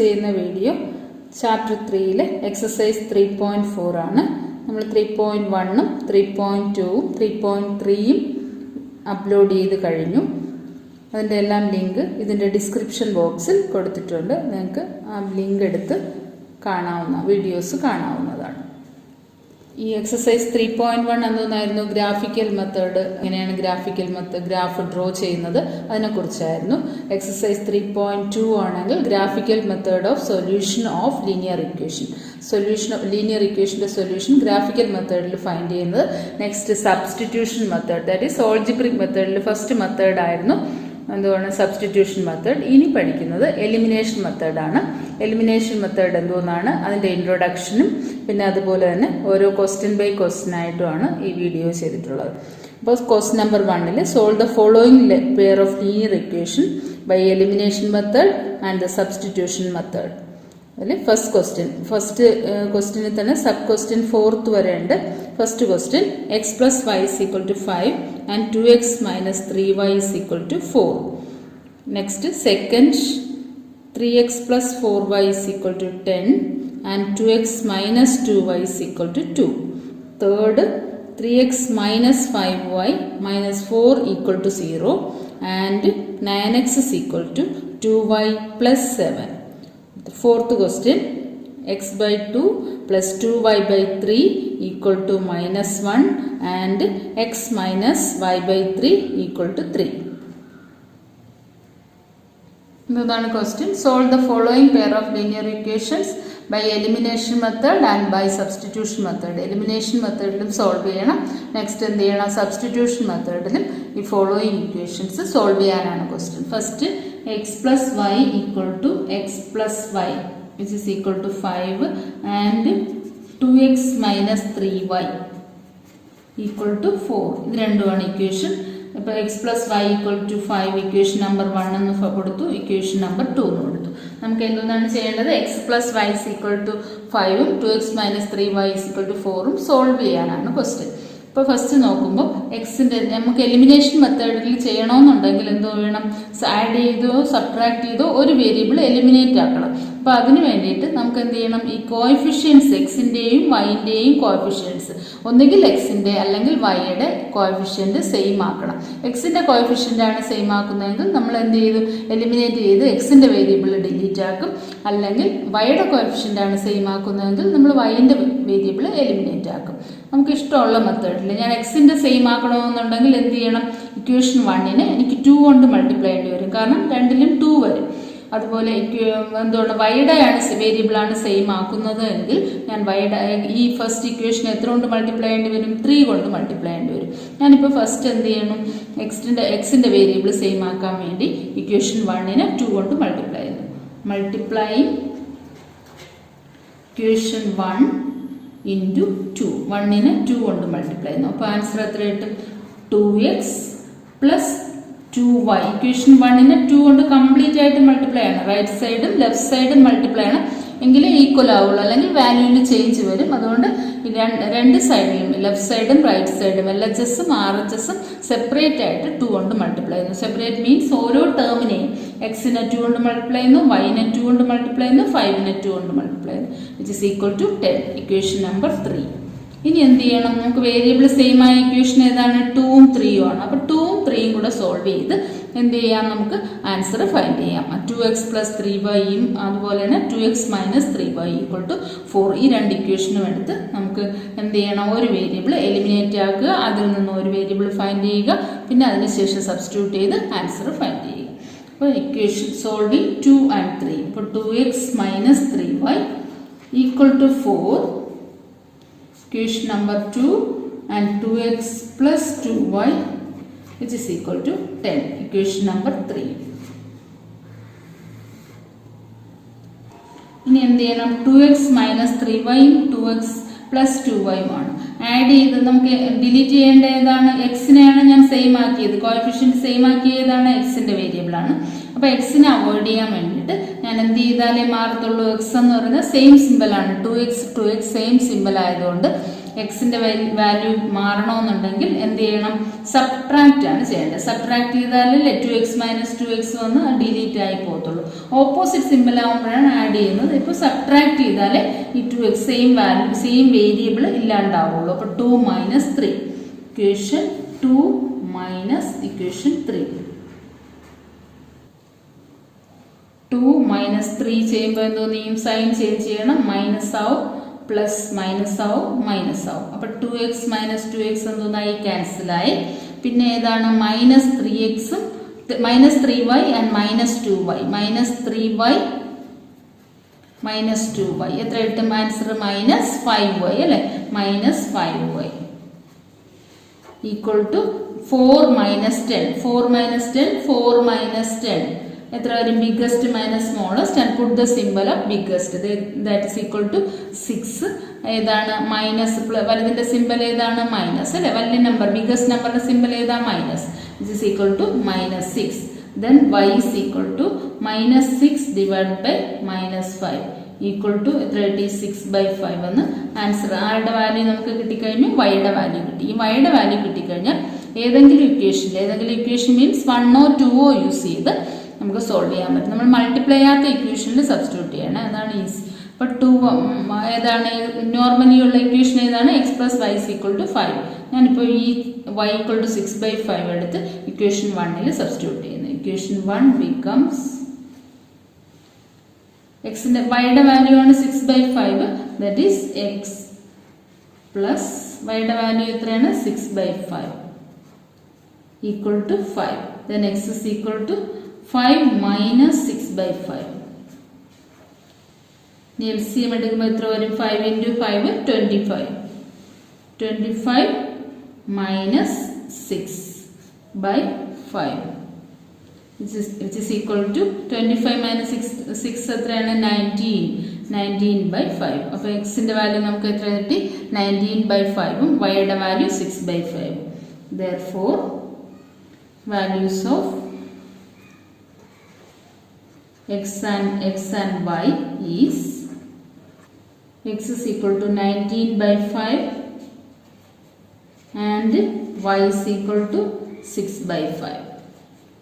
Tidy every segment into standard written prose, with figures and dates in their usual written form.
ചെയ്യുന്ന video chapter 3-ലെ exercise 3.4 ആണ്. നമ്മൾ 3.1-ഉം 3.2-ഉം 3.3-യും അപ്ലോഡ് ചെയ്ത് കഴിഞ്ഞു. അതിൻ്റെ എല്ലാം ലിങ്ക് ഇതിൻ്റെ ഡിസ്ക്രിപ്ഷൻ ബോക്സിൽ കൊടുത്തിട്ടുണ്ട്. നിങ്ങൾക്ക് ആ ലിങ്ക് എടുത്ത് വീഡിയോസ് കാണാവുന്നതാണ്. ഈ എക്സസൈസ് 3.1 എന്തോന്നായിരുന്നു? Graphical method. എങ്ങനെയാണ് ഗ്രാഫ് ഡ്രോ ചെയ്യുന്നത് അതിനെക്കുറിച്ചായിരുന്നു. എക്സസൈസ് 3.2 ആണെങ്കിൽ graphical method of solution of linear equation. Linear ഇക്വേഷൻ്റെ സൊല്യൂഷൻ ഗ്രാഫിക്കൽ മെത്തേഡിൽ ഫൈൻഡ് ചെയ്യുന്നത്. Next substitution method, that is algebraic മെത്തേഡിൽ ഫസ്റ്റ് മെത്തേഡായിരുന്നു എന്തുവാണ്? Substitution method. ഇനി പഠിക്കുന്നത് എലിമിനേഷൻ മെത്തേഡാണ്. എലിമിനേഷൻ മെത്തേഡ് എന്തോന്നാണ്, അതിൻ്റെ ഇൻട്രൊഡക്ഷനും പിന്നെ അതുപോലെ തന്നെ ഓരോ ക്വസ്റ്റ്യൻ ബൈ ക്വസ്റ്റ്യൻ ആയിട്ടുമാണ് ഈ വീഡിയോ ചെയ്തിട്ടുള്ളത്. അപ്പോൾ ക്വസ്റ്റ്യൻ നമ്പർ 1-ൽ solve the following pair of linear equation by elimination method and the substitution method. അതിൽ ഫസ്റ്റ് ക്വസ്റ്റ്യനിൽ തന്നെ സബ് ക്വസ്റ്റ്യൻ 4th വരെ ഉണ്ട്. First question x plus y is equal to 5 and 2x minus 3y is equal to 4. Next second 3x plus 4y is equal to 10 and 2x minus 2y is equal to 2. Third, 3x minus 5y minus 4 equal to 0 and 9x is equal to 2y plus 7. The fourth question, x by 2 plus 2y by 3 equal to minus 1 and x minus y by 3 equal to 3. Another question, solve the following pair of linear equations by elimination method and by substitution method. Elimination method solve ചെയ്യണം. Next എന്ത് ചെയ്യണം? Substitution മെത്തേഡിലും ഈ following equations solve ചെയ്യാനാണ് question. First x plus y equal to x plus y which is equal to 5 and 2x minus 3y equal to 4. ഇത് രണ്ടുമാണ് ഇക്വേഷൻ. ഇപ്പോൾ x plus y equal to 5 equation number 1 എന്ന് കൊടുത്തു, equation number 2 എന്ന് കൊടുത്തു. നമുക്ക് എന്താണ് ചെയ്യേണ്ടത്? X plus y is equal to 5ഉം 2x minus 3y is equal to 4ഉം സോൾവ് ചെയ്യാനാണ് ക്വസ്റ്റ്യൻ. ഇപ്പോൾ ഫസ്റ്റ് നോക്കുമ്പോൾ എക്സിൻ്റെ നമുക്ക് എലിമിനേഷൻ മെത്തേഡിൽ ചെയ്യണമെന്നുണ്ടെങ്കിൽ എന്തോ വേണം? ആഡ് ചെയ്തോ സബ്ട്രാക്ട് ചെയ്തോ ഒരു വേരിയബിൾ എലിമിനേറ്റ് ആക്കണം. അപ്പോൾ അതിന് വേണ്ടിയിട്ട് നമുക്ക് എന്ത് ചെയ്യണം? ഈ കോഎഫിഷ്യൻസ് എക്സിൻ്റെയും വൈൻ്റെയും കോഎഫിഷ്യൻസ് ഒന്നുകിൽ എക്സിൻ്റെ അല്ലെങ്കിൽ വൈയുടെ കോഎഫിഷ്യൻ്റ് സെയിം ആക്കണം. എക്സിൻ്റെ കോഎഫിഷ്യൻ്റ് ആണ് സെയിം ആക്കുന്നതെങ്കിൽ നമ്മൾ എന്ത് ചെയ്തു? എലിമിനേറ്റ് ചെയ്ത് എക്സിൻ്റെ വേരിയബിൾ ഡിലീറ്റ് ആക്കും. അല്ലെങ്കിൽ വൈയുടെ കോഎഫിഷ്യൻ്റ് ആണ് സെയിം ആക്കുന്നതെങ്കിൽ നമ്മൾ വൈൻ്റെ വേരിയബിൾ എലിമിനേറ്റ് ആക്കും. നമുക്ക് ഇഷ്ടമുള്ള മെത്തേഡിൽ ഞാൻ എക്സിൻ്റെ സെയിം ആക്കണമെന്നുണ്ടെങ്കിൽ എന്ത് ചെയ്യണം? ഇക്വേഷൻ 1-നെ എനിക്ക് 2 കൊണ്ട് മൾട്ടിപ്ലൈ ചെയ്യേണ്ടി വരും, കാരണം രണ്ടിലും 2 വരും. അതുപോലെ എന്തുകൊണ്ട് വൈയുടെ വേരിയബിളാണ് സെയിം ആക്കുന്നത് എങ്കിൽ ഞാൻ വൈയുടെ ഈ ഫസ്റ്റ് ഇക്വേഷൻ എത്ര കൊണ്ട് മൾട്ടിപ്ലൈ ചെയ്യേണ്ടി വരും? 3 കൊണ്ട് മൾട്ടിപ്ലൈ ചെയ്യേണ്ടി വരും. ഞാനിപ്പോൾ ഫസ്റ്റ് എന്ത് ചെയ്യണം? എക്സിൻ്റെ വേരിയബിൾ സെയിം ആക്കാൻ വേണ്ടി ഇക്വേഷൻ 1-നെ 2 കൊണ്ട് മൾട്ടിപ്ലൈ ചെയ്യുന്നു. Multiplying equation 1 into 2. 1-നെ 2 കൊണ്ട് മൾട്ടിപ്ലൈ ചെയ്യുന്നു. അപ്പോൾ ആൻസർ എത്ര കിട്ടും? 2x plus 2y. ഇക്വേഷൻ 1-നെ 2 കൊണ്ട് കംപ്ലീറ്റ് ആയിട്ട് മൾട്ടിപ്ലൈ ചെയ്യണം. റൈറ്റ് സൈഡും ലെഫ്റ്റ് സൈഡും മൾട്ടിപ്ലൈ ചെയ്യണം, എങ്കിലേ ഈക്വൽ ആവുള്ളൂ, അല്ലെങ്കിൽ വാല്യൂവിൽ ചേഞ്ച് വരും. അതുകൊണ്ട് രണ്ട് സൈഡിലും ലെഫ്റ്റ് സൈഡും റൈറ്റ് സൈഡും LHSഉം RHSഉം സെപ്പറേറ്റ് ആയിട്ട് 2 കൊണ്ട് മൾട്ടിപ്ലൈ ചെയ്യുന്നു. സെപ്പറേറ്റ് മീൻസ് ഓരോ ടേമിനെയും എക്സിനെ 2 കൊണ്ട് മൾട്ടിപ്ലൈ ചെയ്യുന്നു, വൈനെ 2 കൊണ്ട് മൾട്ടിപ്ലൈ ചെയ്യുന്നു, 5-നെ 2 കൊണ്ട് മൾട്ടിപ്ലൈ ചെയ്യുന്നു, which is equal to 10. Equation number 3. ഇനി എന്ത് ചെയ്യണം? നമുക്ക് വേരിയബിൾ സെയിം ആയ ഇക്വേഷൻ ഏതാണ്? 2ഉം 3ഉം ആണ്. അപ്പോൾ 2ഉം 3ഉം കൂടെ സോൾവ് ചെയ്ത് എന്ത് ചെയ്യാം? നമുക്ക് ആൻസർ ഫൈൻഡ് ചെയ്യാം. 2x പ്ലസ് 3yയും അതുപോലെ തന്നെ 2x minus 3y equal to 4. ഈ രണ്ട് ഇക്വേഷനും എടുത്ത് നമുക്ക് എന്ത് ചെയ്യണം? ഒരു വേരിയബിൾ എലിമിനേറ്റ് ആക്കുക, അതിൽ നിന്ന് ഒരു വേരിയബിൾ ഫൈൻഡ് ചെയ്യുക, പിന്നെ അതിനുശേഷം സബ്സ്റ്റിറ്റ്യൂട്ട് ചെയ്ത് ആൻസർ ഫൈൻഡ് ചെയ്യുക. അപ്പോൾ ഇക്വേഷൻ സോൾവിങ് 2 and 3. ഇപ്പോൾ 2x minus 3y equal to 4. Equation number 2 and 2x plus 2y which is equal to 10. Equation number 3. ഇനി എന്ത് ചെയ്യണം? 2x മൈനസ് 3yയും 2x പ്ലസ് 2yയും ആണ്. ആഡ് ചെയ്ത് നമുക്ക് ഡിലീറ്റ് ചെയ്യേണ്ട ഏതാണ്? എക്സിനെയാണ് ഞാൻ സെയിം ആക്കിയത്, കോഎഫിഷ്യൻറ്റ് സെയിം ആക്കിയതാണ് എക്സിൻ്റെ വേരിയബിളാണ്. അപ്പോൾ എക്സിനെ അവോയ്ഡ് ചെയ്യാൻ വേണ്ടിയിട്ട് ഞാൻ എന്ത് ചെയ്താലേ മാറത്തുള്ളൂ? എക്സ് എന്ന് പറയുന്നത് സെയിം സിമ്പിളാണ്. 2x സെയിം സിമ്പിൾ ആയതുകൊണ്ട് എക്സിന്റെ വാല്യൂ മാറണമെന്നുണ്ടെങ്കിൽ എന്ത് ചെയ്യണം? സബ്ട്രാക്റ്റ് ആണ് ചെയ്യേണ്ടത്. സബ്ട്രാക്ട് ചെയ്താലല്ലേ 2x - 2x വന്ന് ഡിലീറ്റ് ആയി പോകത്തുള്ളൂ. ഓപ്പോസിറ്റ് സിമ്പിൾ ആകുമ്പോഴാണ് ആഡ് ചെയ്യുന്നത്. ഇപ്പോൾ സബ്ട്രാക്ട് ചെയ്താലേ ഈ 2x സെയിം വേരിയബിൾ ഇല്ലാണ്ടാവുള്ളൂ. അപ്പോൾ 2 - 3 ഇക്വേഷൻ 2 - ഇക്വേഷൻ 3. 2 - 3 ചെയ്യുമ്പോൾ എന്തോന്ന് ചെയ്യും? സൈൻ ചേഞ്ച് ചെയ്യണം. മൈനസ് ആവും, പ്ലസ് മൈനസ് ആവും, മൈനസ് ആവും. അപ്പൊ 2x - 2x എന്തോന്നായി? ക്യാൻസലായി. പിന്നെ ഏതാണ്? -3xും -3y and -2y. -3y -2y എത്ര കിട്ടും? ആൻസർ -5y അല്ലെ? -5y equal to 4 - 10. 4 - 10 4 - 10 എത്ര വരും? Biggest minus smallest and put the symbol of biggest. That is equal to 6. ഏതാണ്? മൈനസ്. വലുതിന്റെ സിംബൽ ഏതാണ്? മൈനസ് അല്ലെ? വലിയ നമ്പർ ബിഗ്ഗസ്റ്റ് നമ്പറിന്റെ സിംബൽ ഏതാ? Minus. This is equal to -6. Then y is equal to -6 divide by -5 equal to എത്ര കിട്ടി? 6/5 എന്ന് ആൻസർ. ആരുടെ വാല്യൂ നമുക്ക് കിട്ടിക്കഴിഞ്ഞു? വൈയുടെ വാല്യൂ കിട്ടി. ഈ വൈയുടെ വാല്യൂ കിട്ടിക്കഴിഞ്ഞാൽ ഏതെങ്കിലും ഇക്വേഷൻ മീൻസ് 1 or 2 യൂസ് ചെയ്ത് നമുക്ക് സോൾവ് ചെയ്യാൻ പറ്റും. നമ്മൾ മൾട്ടിപ്ലൈ ചെയ്യാത്ത ഇക്വേഷനിൽ സബ്സ്റ്റിറ്റ്യൂട്ട് ചെയ്യണം. അതാണ് ഈസി. അപ്പോൾ 2 ഏതാണ്? നോർമലി ഉള്ള ഇക്വേഷൻ ഏതാണ്? x + y = 5. ഞാനിപ്പോൾ ഈ y = 6/5 എടുത്ത് ഇക്വേഷൻ 1ൽ സബ്സ്റ്റിറ്റ്യൂട്ട് ചെയ്യുന്നു. ഇക്വേഷൻ 1 ബിക്കംസ് എക്സിന്റെ വൈയുടെ വാല്യൂ ആണ് 6/5. ദാറ്റ് ഈസ് x പ്ലസ് വൈയുടെ വാല്യൂ എത്രയാണ്? 6/5 equal to 5. Then x is equal to 5 minus 6/5. LCM എടുക്കുമ്പോൾ എത്ര വരും? 5 into 5 25. 25 minus 6/5 which is equal to 25 minus 6 എത്രയാണ്? 19/5. അപ്പോൾ എക്സിന്റെ വാല്യൂ നമുക്ക് എത്ര കിട്ടി? 19/5 ഉം വൈയുടെ value 6/5. Therefore values of x and y is x is equal to 19/5 and y is equal to 6/5,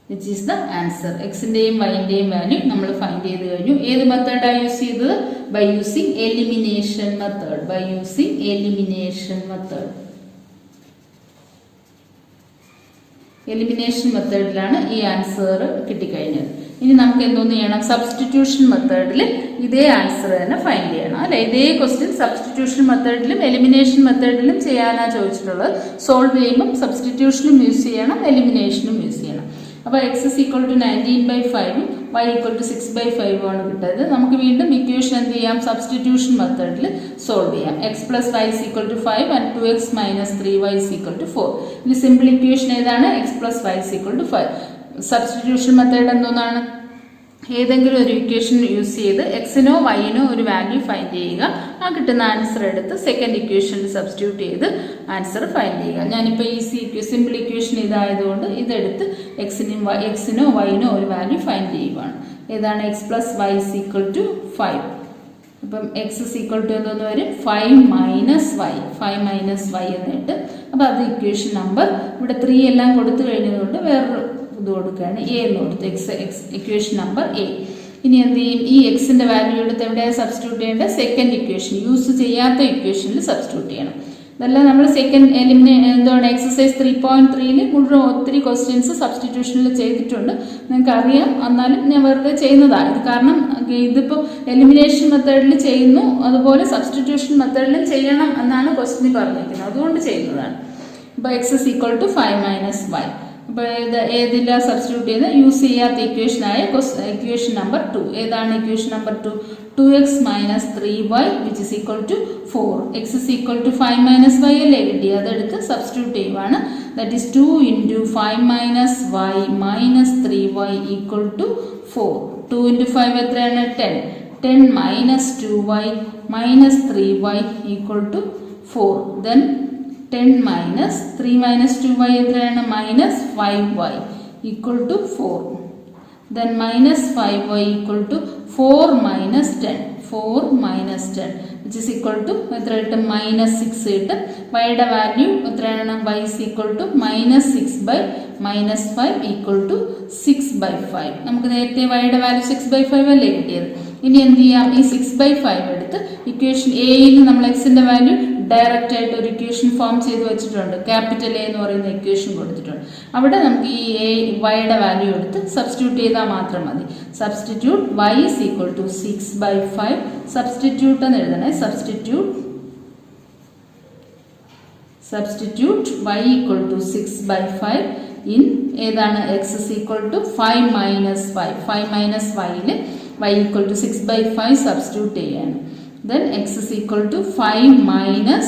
which is the answer. x ന്റെയും y ന്റെയും വാല്യൂ നമ്മൾ ഫൈൻഡ് ചെയ്തു കഴിഞ്ഞു. ഏത് മെത്തേഡാണ് യൂസ് ചെയ്തത്? By using elimination method. Elimination മെത്തേഡിലാണ് ഈ ആൻസർ കിട്ടിക്കഴിഞ്ഞത്. ഇനി നമുക്ക് എന്തോന്ന് ചെയ്യണം? സബ്സ്റ്റിറ്റ്യൂഷൻ മെത്തേഡിൽ ഇതേ ആൻസർ തന്നെ ഫൈൻഡ് ചെയ്യണം അല്ലെ? ഇതേ ക്വസ്റ്റ്യൻ സബ്സ്റ്റിറ്റ്യൂഷൻ മെത്തേഡിലും എലിമിനേഷൻ മെത്തേഡിലും ചെയ്യാനാണ് ചോദിച്ചിട്ടുള്ളത്. സോൾവ് ചെയ്യുമ്പം സബ്സ്റ്റിറ്റ്യൂഷനും യൂസ് ചെയ്യണം, എലിമിനേഷനും യൂസ് ചെയ്യണം. അപ്പോൾ x is equal to 19/5 ഉം y equal to 6/5 ആണ് കിട്ടുന്നത്. നമുക്ക് വീണ്ടും ഇക്വേഷൻ എന്ത് ചെയ്യാം? സബ്സ്റ്റിറ്റ്യൂഷൻ മെത്തേഡിൽ സോൾവ് ചെയ്യാം. x plus y is equal to 5 and 2x minus 3y is equal to 4. ഇനി സിമ്പിൾ ഇക്വേഷൻ ഏതാണ്? x plus y is equal to 5. Substitution method എന്തോന്നാണ്? ഏതെങ്കിലും ഒരു ഇക്വേഷൻ യൂസ് ചെയ്ത് എക്സിനോ വൈനോ ഒരു വാല്യൂ ഫൈൻഡ് ചെയ്യുക. ആ കിട്ടുന്ന ആൻസർ എടുത്ത് സെക്കൻഡ് ഇക്വേഷനിൽ സബ്സ്റ്റിറ്റ്യൂട്ട് ചെയ്ത് ആൻസർ ഫൈൻഡ് ചെയ്യുക. ഞാനിപ്പോൾ സിമ്പിൾ ഇക്വേഷൻ ഇതായതുകൊണ്ട് ഇതെടുത്ത് എക്സിനോ വൈനോ ഒരു വാല്യൂ ഫൈൻഡ് ചെയ്യുകയാണ്. ഏതാണ്? x plus y is equal to 5. അപ്പം x is equal to എന്തോന്ന് വരും? 5 minus y എന്നിട്ട് അപ്പം അത് ഇക്വേഷൻ നമ്പർ. ഇവിടെ 3 എല്ലാം കൊടുത്തു കഴിഞ്ഞതുകൊണ്ട് വേറൊരു ഇത് കൊടുക്കുകയാണ്. എ എന്ന് കൊടുത്ത് ഇക്വേഷൻ നമ്പർ എ. ഇനി എന്ത് ചെയ്യും? ഈ എക്സിന്റെ വാല്യൂ എടുത്ത് എവിടെയാണ് സബ്സ്റ്റിറ്റ്യൂട്ട് ചെയ്യേണ്ടത്? സെക്കൻഡ് ഇക്വേഷൻ, യൂസ് ചെയ്യാത്ത ഇക്വേഷനിൽ സബ്സ്റ്റിറ്റ്യൂട്ട് ചെയ്യണം. ഇതെല്ലാം നമ്മൾ സെക്കൻഡ് എന്താണ് എക്സസൈസ് 3.3 മുഴുവൻ ഒത്തിരി ക്വസ്റ്റ്യൻസ് സബ്സ്റ്റിറ്റ്യൂഷനിൽ ചെയ്തിട്ടുണ്ട്. നിങ്ങൾക്ക് അറിയാം, എന്നാലും ഞാൻ വെറുതെ ചെയ്യുന്നതാണ് ഇത്. കാരണം ഇതിപ്പോൾ എലിമിനേഷൻ മെത്തേഡിൽ ചെയ്യുന്നു, അതുപോലെ സബ്സ്റ്റിറ്റ്യൂഷൻ മെത്തേഡിലും ചെയ്യണം എന്നാണ് ക്വസ്റ്റ്യൻ പറഞ്ഞിരിക്കുന്നത്, അതുകൊണ്ട് ചെയ്യുന്നതാണ്. ഇപ്പോൾ x is equal to 5 minus y. അപ്പോൾ ഏതില്ല സബ്സ്റ്റിറ്റ്യൂട്ട് ചെയ്ത് യൂസ് ചെയ്യാത്ത ഇക്വേഷനായ ഇക്വേഷൻ നമ്പർ 2. ഏതാണ് equation number 2? 2x minus 3y which is equal to 4. x is equal to 5 minus y അല്ലേ കിട്ടി? അതെടുത്ത് സബ്സ്റ്റിറ്റ്യൂട്ട് ചെയ്യുവാണ്. That is 2 into 5 minus y minus 3y equal to 4. 2 into 5 എത്രയാണ്? 10. 10 minus 2y minus 3y equal to 4. Then 10 minus 3 minus 2y എത്രയാണ്? minus 5y equal to 4. Then minus 5y equal to 4 minus 10. 4 minus 10. Which is equal to എത്ര കിട്ടും -6 കിട്ടും. വൈയുടെ value എത്രയാണ് y is equal to -6/-5 equal to 6/5. നമുക്ക് നേരത്തെ വൈയുടെ value 6/5 അല്ലേ കിട്ടിയത്. ഇനി എന്ത് ചെയ്യാം, ഈ 6/5 എടുത്ത് ഇക്വേഷൻ എയിൽ നമ്മൾ എക്സിന്റെ വാല്യൂ ഡയറക്റ്റ് ആയിട്ട് ഒരു ഇക്വേഷൻ ഫോം ചെയ്ത് വെച്ചിട്ടുണ്ട്. ക്യാപിറ്റൽ എ എന്ന് പറയുന്ന ഇക്വേഷൻ കൊടുത്തിട്ടുണ്ട്. അവിടെ നമുക്ക് ഈ വൈയുടെ വാല്യൂ എടുത്ത് സബ്സ്റ്റിറ്റ്യൂട്ട് ചെയ്താൽ മാത്രം മതി. Substitute y is equal to 6/5. Substitute എന്ന് എഴുതണേ. Substitute y equal to 6/5 in ഏതാണ് x is equal to 5 minus 5. 5 minus 5 y equal to 6/5 substitute ചെയ്യാണ്. Then x is equal to 5 minus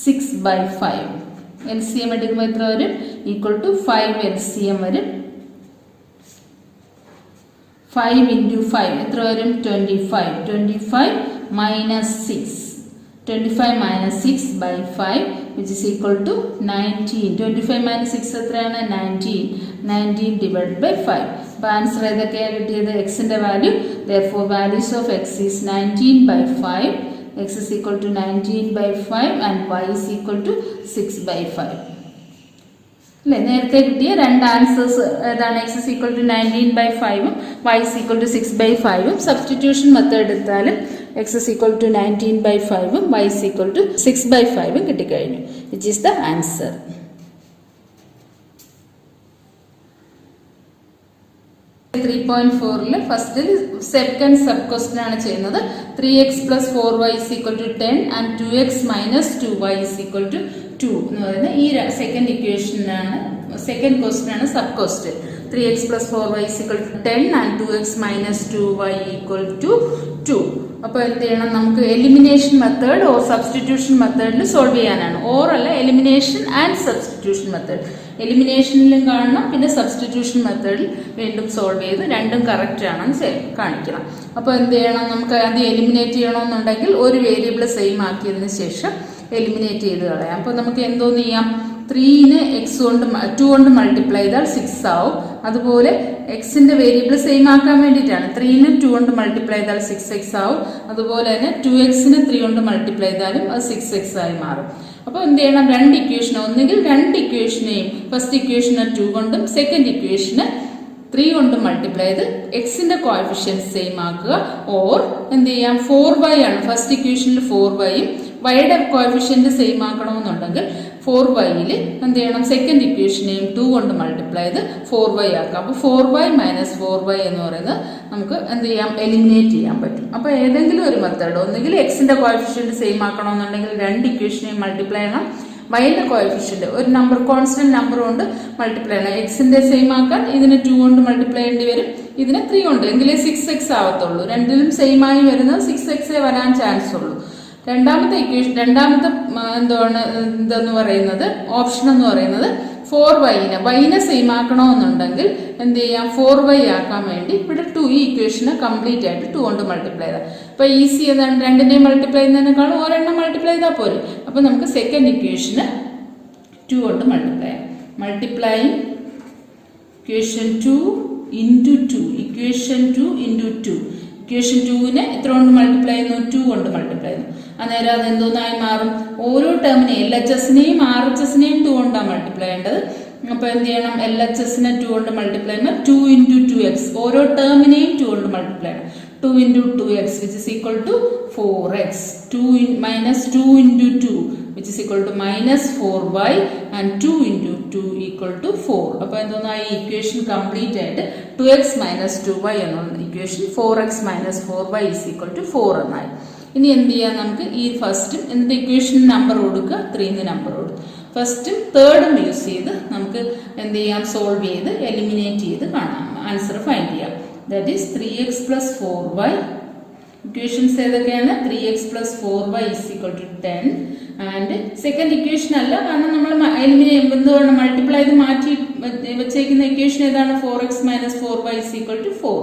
6/5. LCM എടുക്കുമ്പോൾ എത്ര വരും? Equal to 5 LCM വരും. 5 into 5 എത്ര വരും? 25. 25 minus 6. 25 minus 6/5 which is equal to 19. 25 minus 6 എത്രയാണ്? 19. 19 divided by 5. അപ്പോൾ ആൻസർ ഏതൊക്കെയാണ് കിട്ടിയത്? എക്സിന്റെ value. Therefore values of x is 19/5. x is equal to 19/5 and y is equal to 6/5. അല്ലേ? നേരത്തെ കിട്ടിയ രണ്ട് ആൻസേഴ്സ് ഏതാണ്? x is equal to 19/5 y is equal to 6/5. Substitution method എടുത്താലും x is equal to 19/5 y is equal to 6/5 കിട്ടിക്കഴിഞ്ഞു. which is the answer. ഫസ്റ്റിൽ second sub question ആണ് ചെയ്യുന്നത്. 3x plus 4y is equal to 10 and 2x minus 2y is equal to 2 എന്ന് പറയുന്ന ഈ second ഇക്വേഷനാണ്, second question ആണ് sub question. 3x plus 4y is equal to 10 and 2x minus 2y equal to 2. അപ്പോൾ എന്ത് ചെയ്യണം? നമുക്ക് എലിമിനേഷൻ മെത്തേഡ് ഓർ സബ്സ്റ്റിറ്റ്യൂഷൻ മെത്തേഡിൽ solve ചെയ്യാനാണ്. ഓർ അല്ല, എലിമിനേഷൻ ആൻഡ് സബ്സ്റ്റിറ്റ്യൂഷൻ മെത്തേഡ്. എലിമിനേഷനിലും കാണണം, പിന്നെ സബ്സ്റ്റിറ്റ്യൂഷൻ മെത്തേഡിൽ വീണ്ടും സോൾവ് ചെയ്ത് രണ്ടും കറക്റ്റ് ആണെന്ന് കാണിക്കണം. അപ്പോൾ എന്ത് ചെയ്യണം? നമുക്ക് അത് എലിമിനേറ്റ് ചെയ്യണമെന്നുണ്ടെങ്കിൽ ഒരു വേരിയബിൾ സെയിം ആക്കിയതിന് ശേഷം എലിമിനേറ്റ് ചെയ്ത് കളയാം. അപ്പോൾ നമുക്ക് എന്തോന്ന് ചെയ്യാം? 3നെ എക്സ് കൊണ്ട് 2 കൊണ്ട് മൾട്ടിപ്ലൈ ചെയ്താൽ 6 ആവും. അതുപോലെ എക്സിന്റെ വേരിയബിൾ സെയിം ആക്കാൻ വേണ്ടിയിട്ടാണ്. 3നെ 2 കൊണ്ട് മൾട്ടിപ്ലൈ ചെയ്താൽ 6x ആവും. അതുപോലെ തന്നെ 2xനെ 3 കൊണ്ട് മൾട്ടിപ്ലൈ ചെയ്താലും അത് 6x ആയി മാറും. അപ്പോൾ എന്ത് ചെയ്യണം? രണ്ട് ഇക്വേഷൻ, ഒന്നുകിൽ രണ്ട് ഇക്വേഷനെയും ഫസ്റ്റ് ഇക്വേഷനെ 2 കൊണ്ടും സെക്കൻഡ് ഇക്വേഷന് 3 കൊണ്ട് മൾട്ടിപ്ലൈ ചെയ്ത് എക്സിന്റെ കോഎഫിഷ്യന്റ് സെയിം ആക്കുക. ഓർ എന്ത് ചെയ്യാം? 4y ആണ് ഫസ്റ്റ് ഇക്വേഷനിൽ 4yയും വൈയുടെ കോഎഫിഷ്യന്റ് സെയിം ആക്കണമെന്നുണ്ടെങ്കിൽ 4yയിൽ എന്ത് ചെയ്യണം? സെക്കൻഡ് ഇക്വേഷനെയും 2 കൊണ്ട് മൾട്ടിപ്ലൈ ചെയ്ത് 4y ആക്കാം. അപ്പോൾ 4y മൈനസ് 4y എന്ന് പറയുന്നത് നമുക്ക് എന്ത് ചെയ്യാം? എലിമിനേറ്റ് ചെയ്യാൻ പറ്റും. അപ്പോൾ ഏതെങ്കിലും ഒരു മെത്തേഡ്, ഒന്നുകിൽ എക്സിന്റെ കോഎഫിഷ്യന്റ് സെയിം ആക്കണമെന്നുണ്ടെങ്കിൽ രണ്ട് ഇക്വേഷനെയും മൾട്ടിപ്ലൈ ചെയ്യണം. വൈയുടെ കോഎഫിഷ്യന്റ് ഒരു നമ്പർ, കോൺസ്റ്റന്റ് നമ്പർ കൊണ്ട് മൾട്ടിപ്ലൈ ചെയ്യണം. എക്സിന്റെ സെയിം ആക്കാൻ ഇതിനെ 2 കൊണ്ട് മൾട്ടിപ്ലൈ ചെയ്യേണ്ടി വരും, ഇതിനെ 3 കൊണ്ട്. എങ്കിലേ 6x ആവത്തുള്ളൂ. രണ്ടിലും സെയിം ആയി വരുന്നത് 6x വരാൻ ചാൻസ് ഉള്ളൂ. രണ്ടാമത്തെ ഇക്വേഷൻ, രണ്ടാമത്തെ ഇതെന്ന് പറയുന്നത്, ഓപ്ഷൻ എന്ന് പറയുന്നത് 4yനെ സെയിം ആക്കണമെന്നുണ്ടെങ്കിൽ എന്ത് ചെയ്യാം? 4y ആക്കാൻ വേണ്ടി ഇവിടെ 2 ഈ ഇക്വേഷനെ കംപ്ലീറ്റ് ആയിട്ട് 2 കൊണ്ട് മൾട്ടിപ്ലൈ ചെയ്താൽ ഇപ്പൊ ഈസി ഏതാണ്? രണ്ടിനെയും മൾട്ടിപ്ലൈ ചെയ്യുന്നതിനേക്കാളും ഒരെണ്ണം മൾട്ടിപ്ലൈ ചെയ്താൽ പോരെ. അപ്പൊ നമുക്ക് സെക്കൻഡ് ഇക്വേഷന് 2 കൊണ്ട് മൾട്ടിപ്ലൈ ചെയ്യാം. Multiplying equation 2 into 2, equation 2 into 2. Equation 2നെ എത്ര കൊണ്ട് മൾട്ടിപ്ലൈ ചെയ്യുന്നു? 2 കൊണ്ട് മൾട്ടിപ്ലൈ ചെയ്യുന്നു. അന്നേരം അത് എന്തോന്നായി മാറും? ഓരോ ടേമിനെയും LHSനെയും RHSനെയും 2 കൊണ്ടാണ് മൾട്ടിപ്ലൈ ചെയ്യേണ്ടത്. അപ്പോൾ എന്ത് ചെയ്യണം? LHSനെ 2 കൊണ്ട് മൾട്ടിപ്ലൈ ചെയ്യുമ്പോൾ 2 into 2x, ഓരോ ടേമിനെയും 2 കൊണ്ട് മൾട്ടിപ്ലൈ ചെയ്യണം. 2 into 2x which is equal to 4x. 2 minus 2 into 2 which is equal to minus 4y and 2 into 2 equal to 4. അപ്പോൾ എന്തോന്നായി? ഇക്വേഷൻ കംപ്ലീറ്റ് ആയിട്ട് 2x minus 2y എന്നുള്ള equation 4x minus 4y is equal to 4 എന്നായി. ഇനി എന്ത് ചെയ്യാം? നമുക്ക് ഈ ഫസ്റ്റും എന്ത് ഇക്വേഷൻ നമ്പർ കൊടുക്കുക? 3 നമ്പർ കൊടുക്കുക. ഫസ്റ്റും തേർഡും യൂസ് ചെയ്ത് നമുക്ക് എന്ത് ചെയ്യാം? സോൾവ് ചെയ്ത് എലിമിനേറ്റ് ചെയ്ത് കാണാം, ആൻസർ ഫൈൻഡ് ചെയ്യാം. That is 3x plus 4y. Equations ഏതൊക്കെയാണ്? 3x plus 4y is equal to 10. And second equation അല്ല, കാരണം നമ്മൾ എന്തുകൊണ്ട് മൾട്ടിപ്ലൈ ചെയ്ത് മാറ്റി വെച്ചേക്കുന്ന ഇക്വേഷൻ ഏതാണ്? 4x minus 4y is equal to 4.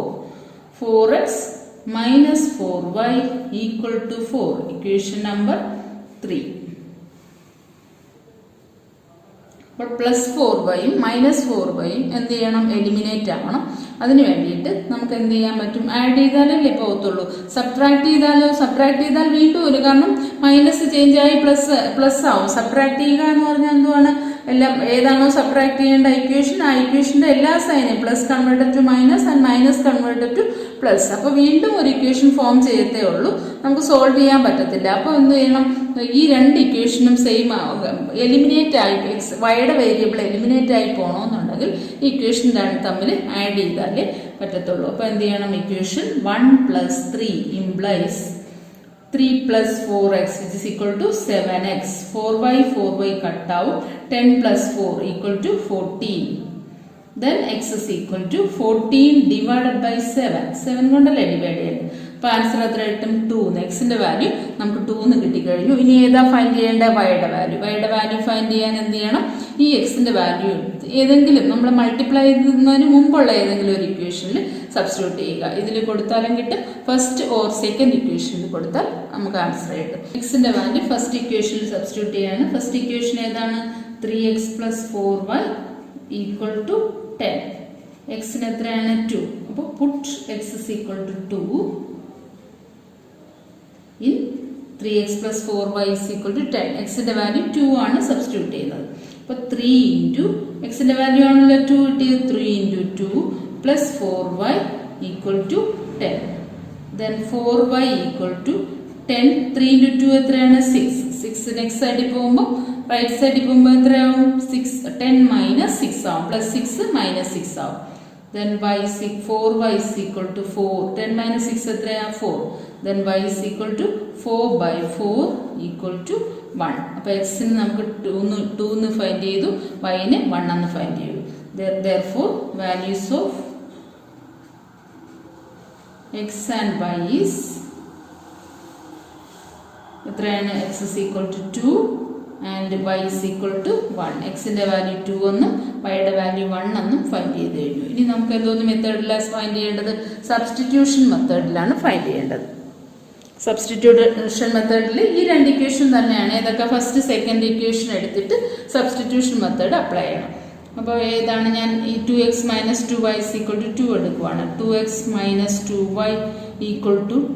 4x minus 4y equal to 4. Equation number 3. അപ്പോൾ +4yയും -4yയും എന്ത് ചെയ്യണം, എലിമിനേറ്റ് ആവണം. അതിന് വേണ്ടിയിട്ട് നമുക്ക് എന്ത് ചെയ്യാൻ പറ്റും, ആഡ് ചെയ്താലല്ലേ പോകത്തുള്ളൂ. സബ്ട്രാക്ട് ചെയ്താൽ വീണ്ടും ഒരു, കാരണം മൈനസ് ചേഞ്ച് ആയി പ്ലസ് ആവും. സബ്ട്രാക്ട് ചെയ്യുക എന്ന് പറഞ്ഞാൽ എന്തുവാണ്, എല്ലാം ഏതാണോ സബ്ട്രാക്ട് ചെയ്യേണ്ട ഇക്വേഷൻ, ആ ഇക്വേഷന്റെ എല്ലാ സൈനും plus converted to minus and minus converted to plus. അപ്പോൾ വീണ്ടും ഒരു ഇക്വേഷൻ ഫോം ചെയ്യത്തേ ഉള്ളൂ, നമുക്ക് സോൾവ് ചെയ്യാൻ പറ്റത്തില്ല. അപ്പോൾ എന്ത് ചെയ്യണം, ഈ രണ്ട് ഇക്വേഷനും സെയിം എലിമിനേറ്റ് ആയി, വൈയുടെ വേരിയബിൾ എലിമിനേറ്റ് ആയി പോകണമെന്നുണ്ടെങ്കിൽ ഇക്വേഷൻ തമ്മിൽ ആഡ് ചെയ്താലേ പറ്റത്തുള്ളൂ. അപ്പോൾ എന്ത് ചെയ്യണം, equation 1 + 3 implies 3 + 4x which is equal to 7x. 4y കട്ടാവും. 10 + 4 = 14. Then x is equal to 14 divided by 7. 7 കൊണ്ടല്ലേ ഡിവൈഡ് ചെയ്യേണ്ടത്. അപ്പോൾ ആൻസർ എത്ര കിട്ടും, 2. എക്സിന്റെ വാല്യൂ നമുക്ക് 2 കിട്ടിക്കഴിഞ്ഞു. ഇനി ഏതാ ഫൈൻഡ് ചെയ്യേണ്ട, വൈയുടെ വാല്യൂ ഫൈൻഡ് ചെയ്യാൻ എന്ത് ചെയ്യണം, ഈ എക്സിന്റെ വാല്യൂ ഏതെങ്കിലും നമ്മൾ മൾട്ടിപ്ലൈ ചെയ്യുന്നതിന് മുമ്പുള്ള ഏതെങ്കിലും ഒരു ഇക്വേഷനിൽ സബ്സ്റ്റിറ്റ്യൂട്ട് ചെയ്യുക. ഇതിൽ കൊടുത്താലും കിട്ടും, ഫസ്റ്റ് ഓർ സെക്കൻഡ് ഇക്വേഷനിൽ കൊടുത്താൽ നമുക്ക് ആൻസർ കിട്ടും. എക്സിന്റെ വാല്യൂ ഫസ്റ്റ് ഇക്വേഷനിൽ സബ്സ്റ്റിറ്റ്യൂട്ട് ചെയ്യാണ്. ഫസ്റ്റ് ഇക്വേഷൻ ഏതാണ്, 3x + 4y = 10. എക്സിന് എത്രയാണ്, 2. അപ്പോൾ puttu x is equal to 2 in 3x + 4y = 10. എക്സിന്റെ വാല്യൂ 2 ആണ് സബ്സ്റ്റിറ്റ്യൂട്ട് ചെയ്യുന്നത്. അപ്പോൾ 3 ഇൻറ്റു എക്സിന്റെ വാല്യൂ ആണല്ലോ 2 കിട്ടിയത്, 3 × 2 + 4y = 10. Then 4y = 10. 3 × 2 എത്രയാണ്, 6. 6 നെക്സ്റ്റ് സൈഡിൽ പോകുമ്പോൾ റൈറ്റ് സൈഡിൽ പോകുമ്പോൾ എത്രയാവും, 6. 10 - 6 ആവും, +6 - 6 ആവും. Then 4y = 4. 10 - 6 എത്രയാ, 4. Then y = 4/4 = 1. അപ്പോൾ എക്സിന് നമുക്ക് 2 ഫൈൻഡ് ചെയ്തു, വൈന് 1 എന്ന് ഫൈൻഡ് ചെയ്തു. Therefore values of x and y is എത്രയാണ്, x is equal to 2 and y is equal to 1. എക്സിന്റെ വാല്യൂ 2 എന്നും വൈയുടെ വാല്യൂ 1 എന്നും ഫൈൻഡ് ചെയ്ത് കഴിഞ്ഞു. ഇനി നമുക്ക് എന്തോന്ന് മെത്തേഡിലാണ് ഫൈൻഡ് ചെയ്യേണ്ടത്, സബ്സ്റ്റിറ്റ്യൂഷൻ മെത്തേഡിലാണ് ഫൈൻഡ് ചെയ്യേണ്ടത്. സബ്സ്റ്റിറ്റ്യൂഷൻ മെത്തേഡിൽ ഈ രണ്ട് ഇക്വേഷൻ തന്നെയാണ്. ഏതൊക്കെ, ഫസ്റ്റ് സെക്കൻഡ് ഇക്വേഷൻ എടുത്തിട്ട് സബ്സ്റ്റിറ്റ്യൂഷൻ മെത്തേഡ് അപ്ലൈ ചെയ്യണം. അപ്പോൾ ഏതാണ്, ഞാൻ ഈ 2x - 2y = 2 എടുക്കുവാണ്. 2x - 2y =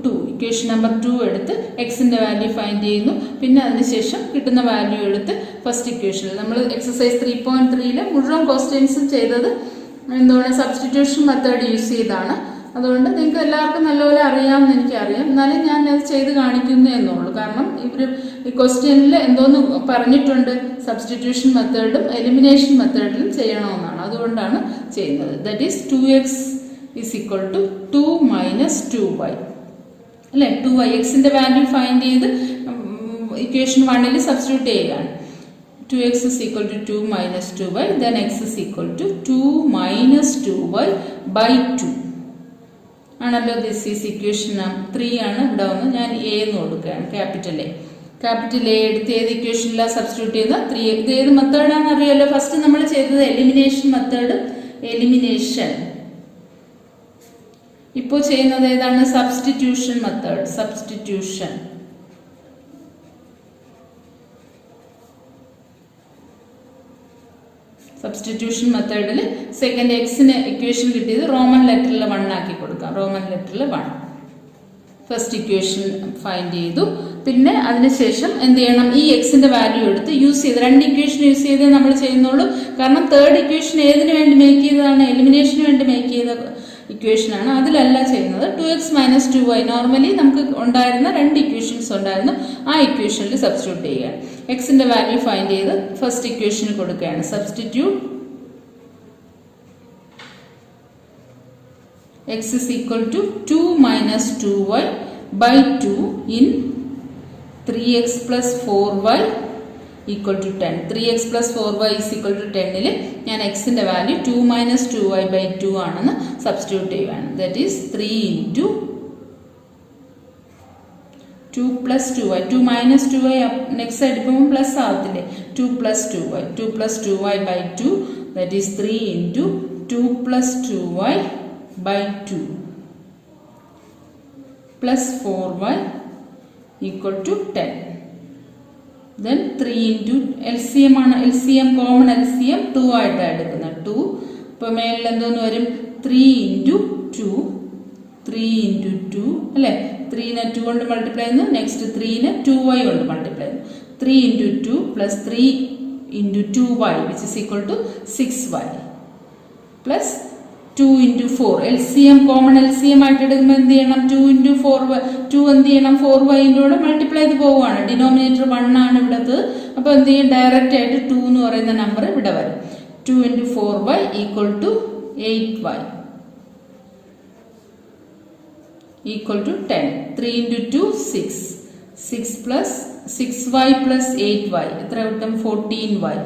2. Equation number 2 എടുത്ത് എക്സിന്റെ വാല്യൂ ഫൈൻഡ് ചെയ്യുന്നു. പിന്നെ അതിനുശേഷം കിട്ടുന്ന വാല്യൂ എടുത്ത് ഫസ്റ്റ് ഇക്വേഷനിൽ നമ്മൾ എക്സസൈസ് 3.3 മുഴുവൻ ക്വസ്റ്റ്യൻസും ചെയ്തത് എന്താണ്, സബ്സ്റ്റിറ്റ്യൂഷൻ മെത്തേഡ് യൂസ് ചെയ്താണ്. അതുകൊണ്ട് നിങ്ങൾക്ക് എല്ലാവർക്കും നല്ലപോലെ അറിയാമെന്ന് എനിക്കറിയാം, എന്നാലും ഞാൻ അത് ചെയ്ത് കാണിക്കുന്നേ എന്നുള്ളൂ. കാരണം ഇവർ ഈ ക്വസ്റ്റ്യനിൽ എന്തോന്ന് പറഞ്ഞിട്ടുണ്ട്, സബ്സ്റ്റിറ്റ്യൂഷൻ മെത്തേഡും എലിമിനേഷൻ മെത്തേഡിലും ചെയ്യണമെന്നാണ്, അതുകൊണ്ടാണ് ചെയ്യുന്നത്. ദാറ്റ് ഈസ് 2x = 2 - 2y അല്ലേ. 2y എക്സിന്റെ വാല്യൂ ഫൈൻഡ് ചെയ്ത് ഇക്വേഷൻ 1ൽ സബ്സ്റ്റിറ്റ്യൂട്ട് ചെയ്യുകയാണ്. 2x is equal to 2 minus 2y, then x is equal to 2 minus 2y by 2 ആണല്ലോ. ദിസ് ഈസ് ഇക്വേഷൻ 3 ആണ്. ഇവിടെ വന്ന് ഞാൻ എ എന്ന് കൊടുക്കുകയാണ്, ക്യാപിറ്റൽ എ എടുത്ത് ഏത് ഇക്വേഷനിലാണ് സബ്സ്റ്റിറ്റ്യൂട്ട് ചെയ്ത 3. ഇത് ഏത് മെത്തേഡാണെന്ന് അറിയാലോ. ഫസ്റ്റ് നമ്മൾ ചെയ്തത് എലിമിനേഷൻ മെത്തേഡ്, എലിമിനേഷൻ. ഇപ്പോൾ ചെയ്യുന്നത് ഏതാണ്, സബ്സ്റ്റിറ്റ്യൂഷൻ മെത്തേഡ്, സബ്സ്റ്റിറ്റ്യൂഷൻ. സബ്സ്റ്റിറ്റ്യൂഷൻ മെത്തേഡിൽ സെക്കൻഡ് എക്സിന് ഇക്വേഷൻ കിട്ടിയത് റോമൻ ലെറ്ററിൽ 1 ആക്കി കൊടുക്കാം. റോമൻ ലെറ്ററിൽ 1 ഫസ്റ്റ് ഇക്വേഷൻ ഫൈൻഡ് ചെയ്തു. പിന്നെ അതിനുശേഷം എന്ത് ചെയ്യണം, ഈ എക്സിന്റെ വാല്യൂ എടുത്ത് യൂസ് ചെയ്ത്, രണ്ട് ഇക്വേഷൻ യൂസ് ചെയ്തേ നമ്മൾ ചെയ്യുന്നുള്ളൂ. കാരണം തേർഡ് ഇക്വേഷൻ ഏതിനു വേണ്ടി മേക്ക് ചെയ്തതാണ്, എലിമിനേഷന് വേണ്ടി മേക്ക് ചെയ്ത ഇക്വേഷനാണ്. അതിലല്ല ചെയ്യുന്നത്. 2x - 2y നോർമലി നമുക്ക് ഉണ്ടായിരുന്ന രണ്ട് ഇക്വേഷൻസ് ഉണ്ടായിരുന്നു, ആ ഇക്വേഷനിൽ സബ്സ്റ്റിറ്റ്യൂട്ട് ചെയ്യുകയാണ്. എക്സിന്റെ വാല്യൂ ഫൈൻഡ് ചെയ്ത് ഫസ്റ്റ് ഇക്വേഷന് കൊടുക്കുകയാണ്. Substitute x is equal to 2 minus 2y by 2 in 3x plus 4y equal to 10. 3x plus 4y is equal to 10ൽ ഞാൻ എക്സിന്റെ വാല്യൂ 2 minus 2y by 2 ആണെന്ന് സബ്സ്റ്റിറ്റ്യൂട്ട് ചെയ്യുകയാണ്. That is 3 into 2 plus 2y. 2 minus 2y next സൈഡിൽ പോകുമ്പോൾ plus ആവത്തില്ലേ, 2 plus 2y. 2 plus 2y by 2, that is 3 into 2 plus 2y by 2 plus 4y equal to 10. then 3 into LCM ആണ്, LCM common LCM 2 ആയിട്ടാണ് എടുക്കുന്നത്. 2 ഇപ്പോൾ മേളിൽ എന്തോന്ന് വരും, 3 into 2, 3 into 2 അല്ലേ, 3നെ 2 കൊണ്ട് മൾട്ടിപ്ലൈ ചെയ്യുന്നു, നെക്സ്റ്റ് 3നെ 2y കൊണ്ട് മൾട്ടിപ്ലൈ ചെയ്യുന്നു. 3 into 2 plus 3 into 2y which is equal to 6y plus 2 into 4. LCM common LCM ആയിട്ട് എടുക്കുമ്പോൾ എന്ത് ചെയ്യണം, 2 into 4y, 2 എന്ത് ചെയ്യണം 4y കൂടെ മൾട്ടിപ്ലൈ ചെയ്ത് പോവുകയാണ്. ഡിനോമിനേറ്റർ 1 ആണ് ഇവിടത്ത്. അപ്പോൾ എന്ത് ചെയ്യും, ഡയറക്റ്റ് ആയിട്ട് 2 എന്ന് പറയുന്ന നമ്പർ ഇവിടെ വരും. 2 into 4y equal to 8y equal to 10. 3 into 2 6. 6 plus 6y plus 8y എത്ര കിട്ടും, 14y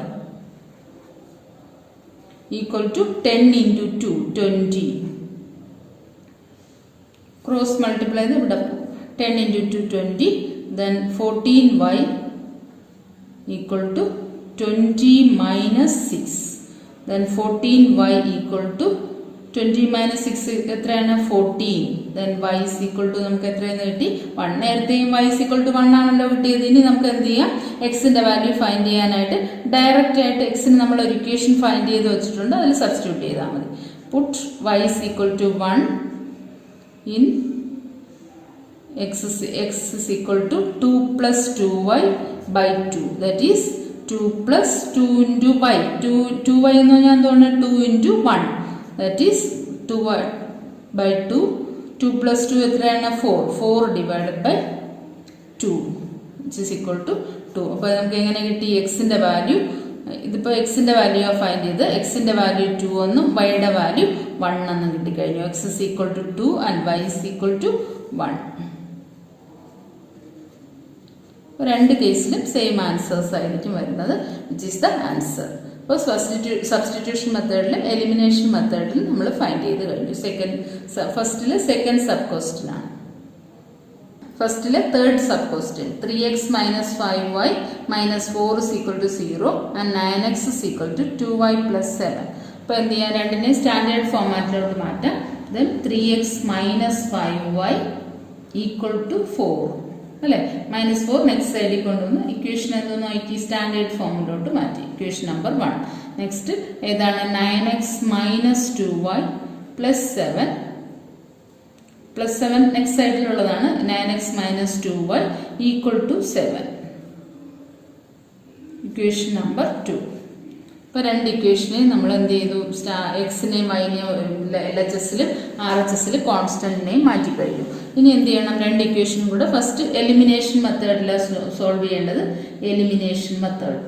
equal to 10 into 2 20. Cross multiply the 10 into 2 20, then 14y equal to 20 minus 6, then 14y equal to 20 minus 6 എത്രയാണ് 14, then y is equal to നമുക്ക് എത്രയെന്ന് കിട്ടി 1. നേരത്തെയും y is equal to 1 ആണല്ലോ കിട്ടിയത്. ഇനി നമുക്ക് എന്ത് ചെയ്യാം, എക്സിന്റെ വാല്യൂ ഫൈൻഡ് ചെയ്യാനായിട്ട് ഡയറക്റ്റ് ആയിട്ട് എക്സിന് നമ്മൾ ഒരു ഇക്വേഷൻ ഫൈൻഡ് ചെയ്ത് വെച്ചിട്ടുണ്ട്, അതിൽ സബ്സ്റ്റിറ്റ്യൂട്ട് ചെയ്താൽ മതി. Puttu y is equal to 1 in x is equal to 2 plus 2y by 2, that is 2 plus 2 into y. 2y എന്ന് പറഞ്ഞാൽ എന്താണ്, 2 into 1, that is 2y by 2. 2 plus 2 എത്രയാണ് 4 divided by 2 which is equal to 2. അപ്പോൾ നമുക്ക് എങ്ങനെ കിട്ടി, എക്സിന്റെ വാല്യൂ, ഇതിപ്പോൾ എക്സിന്റെ വാല്യൂ ഫൈൻഡ് ചെയ്ത് എക്സിന്റെ വാല്യൂ 2 എന്നും വൈയുടെ വാല്യൂ 1 എന്നും കിട്ടിക്കഴിഞ്ഞു. X is equal to 2 and y is equal to 1. രണ്ട് കേസിലും സെയിം ആൻസേഴ്സ് ആയിരിക്കും വരുന്നത്, വിച്ച് ഈസ് ദ ആൻസർ. അപ്പോൾ സബ്സ്റ്റിറ്റ്യൂഷൻ മെത്തേഡിൽ എലിമിനേഷൻ മെത്തേഡിൽ നമ്മൾ ഫൈൻഡ് ചെയ്ത് കഴിഞ്ഞു. ഫസ്റ്റിൽ സെക്കൻഡ് സബ് ക്വസ്റ്റ്യൻ ആണ്. ഫസ്റ്റിലെ third sub question 3x minus 5y minus 4 is equal to 0 and 9x is equal to 2y plus 7. അപ്പോൾ എന്ത് ചെയ്യാൻ, രണ്ടിനെ സ്റ്റാൻഡേർഡ് ഫോമാറ്റിലോട്ട് മാറ്റാം. Then 3x minus 5y equal to 4 അല്ലേ, -4 നെക്സ്റ്റ് സൈഡിൽ കൊണ്ടുവന്ന് ഇക്വേഷൻ എന്തോന്ന് നോക്കി സ്റ്റാൻഡേർഡ് ഫോമിലോട്ട് മാറ്റി. Equation number 1. നെക്സ്റ്റ് ഏതാണ്, 9x minus 2y plus 7 next സൈഡിലുള്ളതാണ്. 9x minus 2y equal to 7, equation number 2. ഇപ്പോൾ രണ്ട് ഇക്വേഷനെ നമ്മൾ എന്ത് ചെയ്തു, എക്സിനെയും വൈനെയും LHSലും RHSലും കോൺസ്റ്റന്റിനെയും മാറ്റി കഴിഞ്ഞു. ഇനി എന്ത് ചെയ്യണം, രണ്ട് ഇക്വേഷനും കൂടെ ഫസ്റ്റ് എലിമിനേഷൻ മെത്തേഡിലാണ് സോൾവ് ചെയ്യേണ്ടത്. എലിമിനേഷൻ മെത്തേഡ്,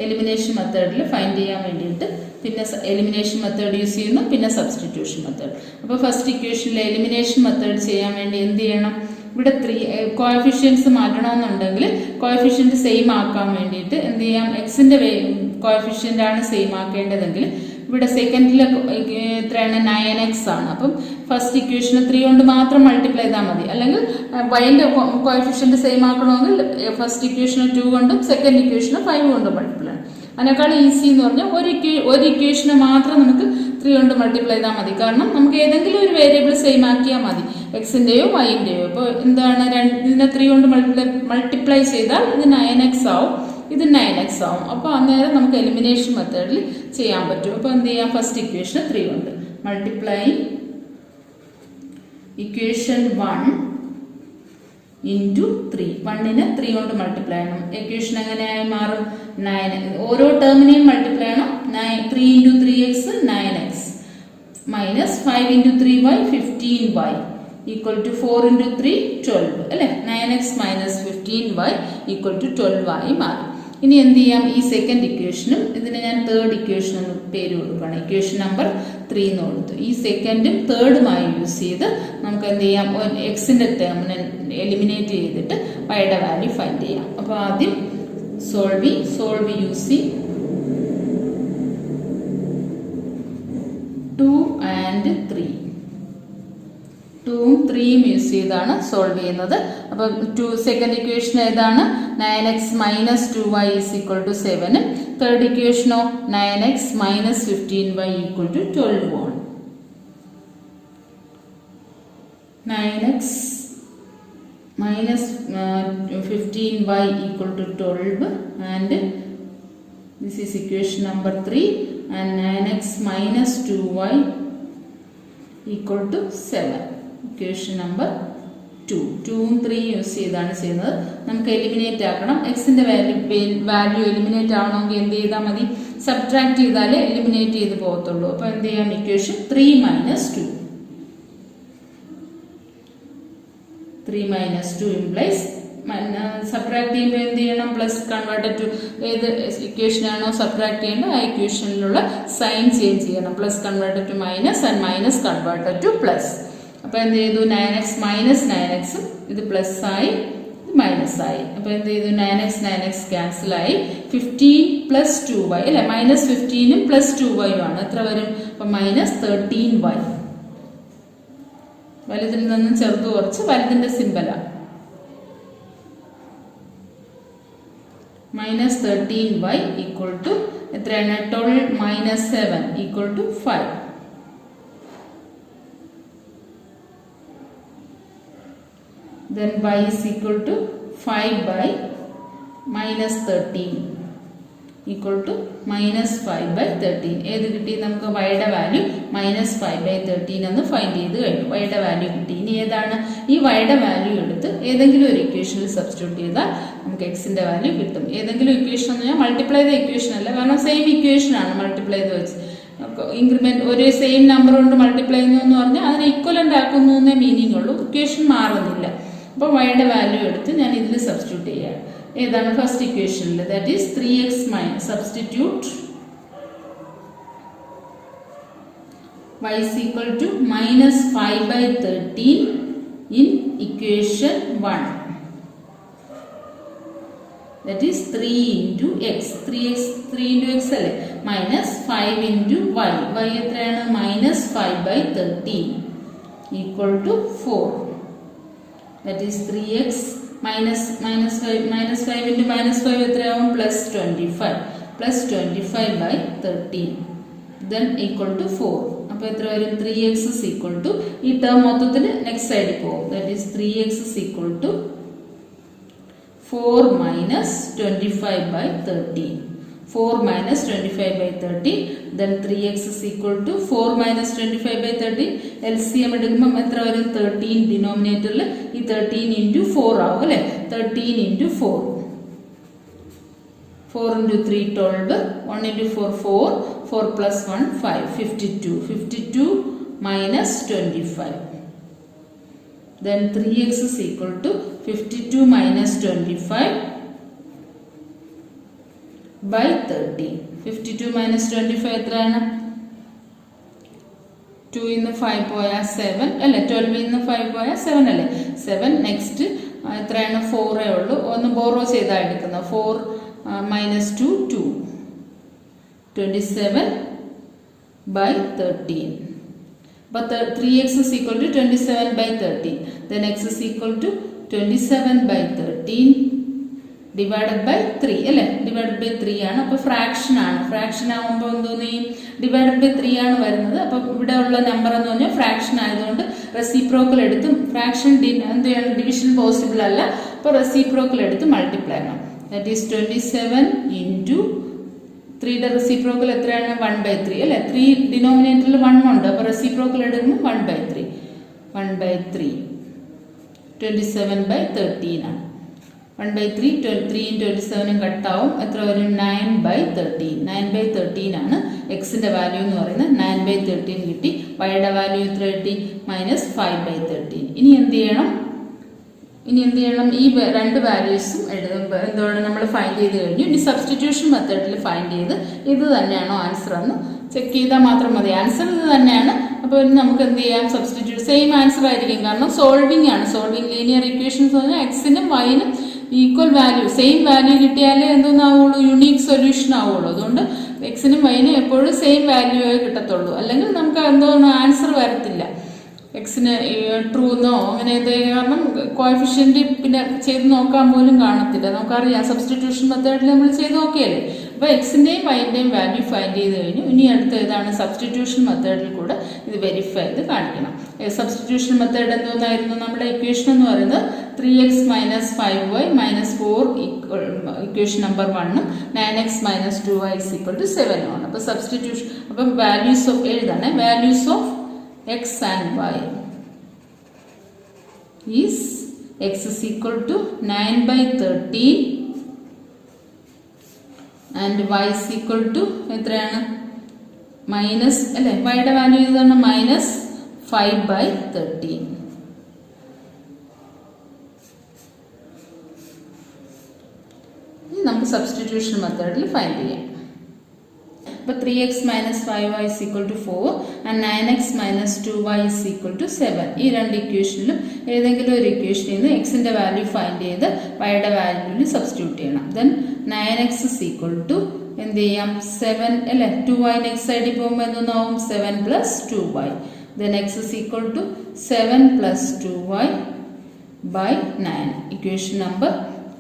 എലിമിനേഷൻ മെത്തേഡിൽ ഫൈൻഡ് ചെയ്യാൻ വേണ്ടിയിട്ട് പിന്നെ എലിമിനേഷൻ മെത്തേഡ് യൂസ് ചെയ്യുന്നു, പിന്നെ സബ്സ്റ്റിറ്റ്യൂഷൻ മെത്തേഡ്. അപ്പോൾ ഫസ്റ്റ് ഇക്വേഷനിലെ എലിമിനേഷൻ മെത്തേഡ് ചെയ്യാൻ വേണ്ടി എന്ത് ചെയ്യണം, ഇവിടെ 3 കോഎഫിഷ്യൻസ് മാറ്റണമെന്നുണ്ടെങ്കിൽ കോഎഫിഷ്യൻറ്റ് സെയിം ആക്കാൻ വേണ്ടിയിട്ട് എന്ത് ചെയ്യാം, എക്സിൻ്റെ കോഎഫിഷ്യൻ്റ് ആണ് സെയിം ആക്കേണ്ടതെങ്കിൽ ഇവിടെ സെക്കൻഡിൽ എത്രയാണ് 9x ആണ്. അപ്പം ഫസ്റ്റ് ഇക്വേഷന് 3 കൊണ്ട് മാത്രം മൾട്ടിപ്ലൈ ചെയ്താൽ മതി. അല്ലെങ്കിൽ വൈൻ്റെ കോഎഫിഷ്യൻ്റ് സെയിം ആക്കണമെങ്കിൽ ഫസ്റ്റ് ഇക്വേഷന് 2 കൊണ്ടും സെക്കൻഡ് ഇക്വേഷന് 5 കൊണ്ടും മൾട്ടിപ്ലൈ. അതിനേക്കാൾ ഈസി എന്ന് പറഞ്ഞാൽ ഒരു ഇക്വേഷന് മാത്രം നമുക്ക് 3 കൊണ്ട് മൾട്ടിപ്ലൈ ചെയ്താൽ മതി. കാരണം നമുക്ക് ഏതെങ്കിലും ഒരു വേരിയബിൾ സെയിം ആക്കിയാൽ മതി, എക്സിൻ്റെയോ വൈൻ്റെയോ. അപ്പോൾ എന്താണ്, ഇതിനെ 3 കൊണ്ട് മൾട്ടിപ്ലൈ ചെയ്താൽ ഇത് 9x ആവും, ഇത് 9x ആവും. അപ്പോൾ അന്നേരം നമുക്ക് എലിമിനേഷൻ മെത്തേഡിൽ ചെയ്യാൻ പറ്റും. അപ്പോൾ എന്ത് ചെയ്യാം, ഫസ്റ്റ് ഇക്വേഷൻ 3 കൊണ്ട് മൾട്ടിപ്ലൈ ഇക്വേഷൻ 1 ഇൻറ്റു 3. 1നെ 3 കൊണ്ട് മൾട്ടിപ്ലൈ ചെയ്യണം. ഇക്വേഷൻ എങ്ങനെയായി മാറും, 9. ഓരോ ടേമിനെയും മൾട്ടിപ്ലൈ ചെയ്യണം. 3 into 3x 9x minus 5 into 3y 15y equal to 4 into 3 12 അല്ലേ. 9x minus 15y equal to 12 ആയി മാറി. ഇനി എന്ത് ചെയ്യാം, ഈ സെക്കൻഡ് ഇക്വേഷനും ഇതിന് ഞാൻ തേർഡ് ഇക്വേഷൻ എന്ന് പേര് കൊടുക്കുകയാണ്. ഇക്വേഷൻ നമ്പർ 3 എന്ന് കൊടുത്തു. ഈ സെക്കൻഡും തേർഡുമായി യൂസ് ചെയ്ത് നമുക്ക് എന്ത് ചെയ്യാം, എക്സിൻ്റെ ടേമിനെ എലിമിനേറ്റ് ചെയ്തിട്ട് വൈയുടെ വാല്യൂ ഫൈൻഡ് ചെയ്യാം. അപ്പോൾ ആദ്യം സോൾവ് യൂസിങ് 2 and 3. 2ഉം 3ഉം യൂസ് ചെയ്താണ് സോൾവ് ചെയ്യുന്നത്. അപ്പോൾ സെക്കൻഡ് ഇക്വേഷൻ ഏതാണ്, 9x minus 2y is equal to 7. Third ഇക്വേഷനോ 9x minus 15y equal to 12 ആണ്. 9x minus 15y equal to 12 and this is equation number 3 and 9x minus 2y equal to 7. Equation number 2. 2ഉം 3 use ചെയ്താണ് ചെയ്യുന്നത്. നമുക്ക് eliminate ആക്കണം. എക്സിൻ്റെ value eliminate ആവണമെങ്കിൽ എന്ത് ചെയ്താൽ മതി? സബ്ട്രാക്ട് ചെയ്താലേ എലിമിനേറ്റ് ചെയ്ത് പോകത്തുള്ളൂ. അപ്പോൾ എന്ത് ചെയ്യാം? Equation 3 minus 2. 3 minus 2 implies subtract ചെയ്യുമ്പോൾ എന്ത് ചെയ്യണം? പ്ലസ് കൺവേർട്ടഡ് ടു ഏത് ഇക്വേഷൻ ആണോ സബ്ട്രാക്ട് ചെയ്യേണ്ടത് ആ ഇക്വേഷനിലുള്ള സൈൻ ചേഞ്ച് ചെയ്യണം. Plus converted to minus and minus converted to plus. അപ്പോൾ എന്ത് ചെയ്തു? 9x മൈനസ് 9xും ഇത് പ്ലസ് ആയി ഇത് മൈനസ് ആയി. അപ്പോൾ എന്ത് ചെയ്തു? 9x ക്യാൻസൽ ആയി. 15 പ്ലസ് 2y അല്ലെ, മൈനസ് 15ഉം പ്ലസ് 2y ആണ്. എത്ര വരും? അപ്പോൾ മൈനസ് 13y. വലുതിൽ നിന്നും ചെറുത് കുറച്ച് വലുതിൻ്റെ സിമ്പലാണ്. മൈനസ് 13y ഈക്വൽ ടു എത്രയാണ്? 12 minus 7 equal to 5. Then y is equal to 5 by minus 13 equal to minus 5 by 13. ഏത് കിട്ടി നമുക്ക്? വൈയുടെ വാല്യൂ മൈനസ് 5 by 13 എന്ന് ഫൈൻഡ് ചെയ്ത് കഴിഞ്ഞു. വൈയുടെ വാല്യൂ കിട്ടി. ഇനി ഏതാണ്? ഈ വൈയുടെ വാല്യൂ എടുത്ത് ഏതെങ്കിലും ഒരു ഇക്വേഷനിൽ സബ്സ്റ്റിറ്റ്യൂട്ട് ചെയ്താൽ നമുക്ക് എക്സിൻ്റെ വാല്യൂ കിട്ടും. ഏതെങ്കിലും ഇക്വേഷൻ എന്ന് പറഞ്ഞാൽ മൾട്ടിപ്ലൈ ചെയ്ത ഇക്വേഷൻ അല്ല, കാരണം സെയിം ഇക്വേഷൻ ആണ് മൾട്ടിപ്ലൈ ചെയ്ത് വെച്ച്. ഇൻക്രിമെന്റ് ഒരു സെയിം നമ്പർ കൊണ്ട് മൾട്ടിപ്ലൈ ചെയ്യുന്നു എന്ന് പറഞ്ഞാൽ അതിനെ ഇക്വലന്റ് ആക്കുന്നു എന്നേ മീനിങ് ഉള്ളൂ. ഇക്വേഷൻ മാറുന്നില്ല. അപ്പോൾ വൈയുടെ വാല്യൂ എടുത്ത് ഞാൻ ഇതിൽ സബ്സ്റ്റിറ്റ്യൂട്ട് ചെയ്യാം. ഏതാണ്? ഫസ്റ്റ് ഇക്വേഷനിൽ that is 3x minus substitute y is equal to minus 5 by 13 in equation 1. That is 3 into x. 3 into x അല്ലേ, മൈനസ് 5 into y. y എത്രയാണ്? Minus 5 by 13 equal to 4. That is 3x minus 5 into minus 5 എത്രയാവും? Plus 25. Plus 25 by 13 then equal to 4. അപ്പോൾ എത്ര വരും? 3x is equal to ഈ term മൊത്തത്തിൽ next സൈഡിൽ പോകും. That is 3x is equal to 4 minus 25 by 13. 4 minus 25 by 13. Then 3x is equal to 4 minus 25 by 13. LCM എടുക്കുമ്പോൾ എത്ര വരും? 13 ഡിനോമിനേറ്ററിൽ ഈ 13 into 4 ആവും അല്ലേ. 13 into 4. 4 into 3 12. 1 into 4 4. 4 plus 1 5. 52. 52 minus 25. Then 3x is equal to 52 minus 25 by 13. 52 minus 25 എത്രയാണ്? 2 in 5 പോയാൽ 7 അല്ലേ, 12 in 5 പോയാൽ 7 അല്ലേ. 7 നെക്സ്റ്റ് എത്രയാണ്? 4 ഉള്ളൂ. ഒന്ന് ബോറോ ചെയ്താണ് എടുക്കുന്നത്. 4 minus 2 2. 27 by 13. But 3x is equal to 27 by 13. Then x is equal to 27 by 13 divided by 3 അല്ലേ. ഡിവൈഡഡ് ബൈ 3 ആണ്. അപ്പോൾ ഫ്രാക്ഷൻ ആണ്. ഫ്രാക്ഷൻ ആകുമ്പോൾ എന്തോന്നി? ഡിവൈഡഡ് ബൈ 3 ആണ് വരുന്നത്. അപ്പോൾ ഇവിടെ ഉള്ള നമ്പർ എന്ന് പറഞ്ഞാൽ ഫ്രാക്ഷൻ ആയതുകൊണ്ട് റെസിപ്രോക്കൽ എടുത്ത് ഫ്രാക്ഷൻ എന്ത് ചെയ്യണം? ഡിവിഷൻ പോസിബിൾ അല്ല. അപ്പോൾ റെസിപ്രോക്കൽ എടുത്ത് മൾട്ടിപ്ലൈ ചെയ്യണം. ദാറ്റ് ഈസ് 27 ഇൻറ്റു 3യുടെ റെസിപ്രോക്കൽ എത്രയാണ്? 1 by 3 അല്ലേ. 3 ഡിനോമിനേറ്ററിൽ 1 ഉണ്ട്. അപ്പോൾ റെസിപ്രോക്കൽ എടുക്കുമ്പോൾ 1 by 3. 1 by 3 27 by 13 ആണ്. 1 by 3 3 27 കട്ടാവും. എത്ര വരും? 9 by 13. 9 by 13 ആണ് എക്സിൻ്റെ വാല്യൂ എന്ന് പറയുന്നത്. 9 by 13 കിട്ടി. വൈയുടെ വാല്യൂ എത്ര കിട്ടി? Minus 5 by 13. ഇനി എന്ത് ചെയ്യണം? ഈ രണ്ട് വാല്യൂസും എന്താണ് നമ്മൾ ഫൈൻഡ് ചെയ്ത് കഴിഞ്ഞു. ഇനി സബ്സ്റ്റിറ്റ്യൂഷൻ മെത്തേഡിൽ ഫൈൻഡ് ചെയ്ത് ഇത് തന്നെയാണോ ആൻസർ എന്ന് ചെക്ക് ചെയ്താൽ മാത്രം മതി. ആൻസർ ഇത് തന്നെയാണ്. അപ്പോൾ നമുക്ക് എന്ത് ചെയ്യാം? സബ്സ്റ്റിറ്റ്യൂട്ട് സെയിം ആൻസർ ആയിരിക്കും. കാരണം സോൾവിങ് ആണ്. സോൾവിങ് ലീനിയർ ഇക്വേഷൻസ് പറഞ്ഞാൽ എക്സിനും വൈനും ഈക്വൽ വാല്യൂ സെയിം വാല്യൂ കിട്ടിയാലേ എന്തോന്നാവുള്ളൂ? യുണീക്ക് സൊല്യൂഷൻ ആവുള്ളൂ. അതുകൊണ്ട് എക്സിനും വൈനും എപ്പോഴും സെയിം വാല്യൂ കിട്ടത്തുള്ളൂ. അല്ലെങ്കിൽ നമുക്ക് എന്തോന്ന് ആൻസർ വരത്തില്ല. എക്സിന് ട്രൂ എന്നോ അങ്ങനെ കാരണം കോഎഫിഷ്യന്റ് പിന്നെ ചെയ്ത് നോക്കാൻ പോലും കാണത്തില്ല. നമുക്കറിയാം സബ്സ്റ്റിറ്റ്യൂഷൻ മെത്തേഡിൽ നമ്മൾ ചെയ്ത് നോക്കിയല്ലേ. അപ്പോൾ എക്സിൻ്റെയും വൈൻ്റെയും വാല്യൂ ഫൈൻഡ് ചെയ്ത് കഴിഞ്ഞു. ഇനി അടുത്ത ഏതാണ്? സബ്സ്റ്റിറ്റ്യൂഷൻ മെത്തേഡിൽ കൂടെ ഇത് വെരിഫൈ ചെയ്ത് കാണിക്കണം. സബ്സ്റ്റിറ്റ്യൂഷൻ മെത്തേഡ് എന്തോന്നായിരുന്നു? നമ്മുടെ ഇക്വേഷൻ എന്ന് പറയുന്നത് 3x - 5y - 4 equation number 1ഉം 9x - 2y = 7 ആണ്. അപ്പോൾ സബ്സ്റ്റിറ്റ്യൂഷൻ, അപ്പം വാല്യൂസ് ഓഫ് എഴുതാണ്. Values of x and y is x is equal to 9/13 and y is equal to എത്രയാണ്? മൈനസ് അല്ലേ, വൈയുടെ വാല്യൂ ഇതാണ് -5/13. നമുക്ക് സബ്സ്റ്റിറ്റ്യൂഷൻ മെത്തേഡിൽ ഫൈൻഡ് ചെയ്യാം. അപ്പോൾ 3x - 5y = 4 and 9x - 2y = 7. ഈ രണ്ട് ഇക്വേഷനിലും ഏതെങ്കിലും ഒരു ഇക്വേഷനിൽ നിന്ന് എക്സിൻ്റെ വാല്യൂ ഫൈൻഡ് ചെയ്ത് വൈയുടെ വാല്യൂവിൽ സബ്സ്റ്റിറ്റ്യൂട്ട് ചെയ്യണം. ദെൻ 9x = എന്ത് ചെയ്യാം? 7 അല്ലേ, 2y നെക്സ്റ്റ് സൈഡിൽ പോകുമ്പോൾ എന്തൊന്നാവും? 7 + 2y. Then x = 7 + 2y / 9. Equation number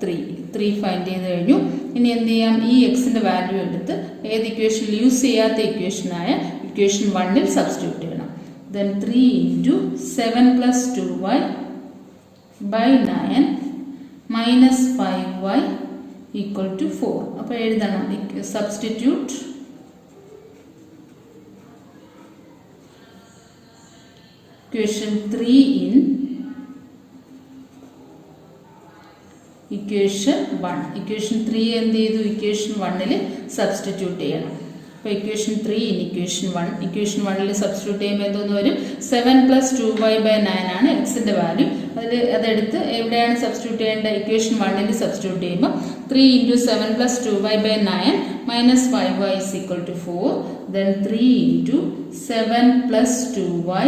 3 find ചെയ്ത് കഴിഞ്ഞു. ഇനി എന്ത് ചെയ്യാം? ഈ എക്സിൻ്റെ വാല്യൂ എടുത്ത് ഏത് ഇക്വേഷനിൽ യൂസ് ചെയ്യാത്ത ഇക്വേഷനായ ഇക്വേഷൻ 1ൽ സബ്സ്റ്റിറ്റ്യൂട്ട് ചെയ്യണം. Then 3 × 7 + 2y / 9 - 5y = 4. അപ്പോൾ എഴുതണം substitute equation 3 in equation 1. Equation 3 എന്ത് ചെയ്തു? ഇക്വേഷൻ 1ൽ സബ്സ്റ്റിറ്റ്യൂട്ട് ചെയ്യണം. അപ്പോൾ ഇക്വേഷൻ 3 ഇൻ ഇക്വേഷൻ 1. ഇക്വേഷൻ 1ൽ സബ്സ്റ്റിറ്റ്യൂട്ട് ചെയ്യുമ്പോൾ എന്തോന്ന് വരും? 7 + 2y / 9 ആണ് എക്സിൻ്റെ വാല്യൂ. അതെടുത്ത് എവിടെയാണ് സബ്സ്റ്റിറ്റ്യൂട്ട് ചെയ്യേണ്ടത്? ഇക്വേഷൻ 1ൽ സബ്സ്റ്റിറ്റ്യൂട്ട് ചെയ്യുമ്പോൾ 3 × 7 + 2y / 9 - 5y = 4. Then 3 × 7 + 2y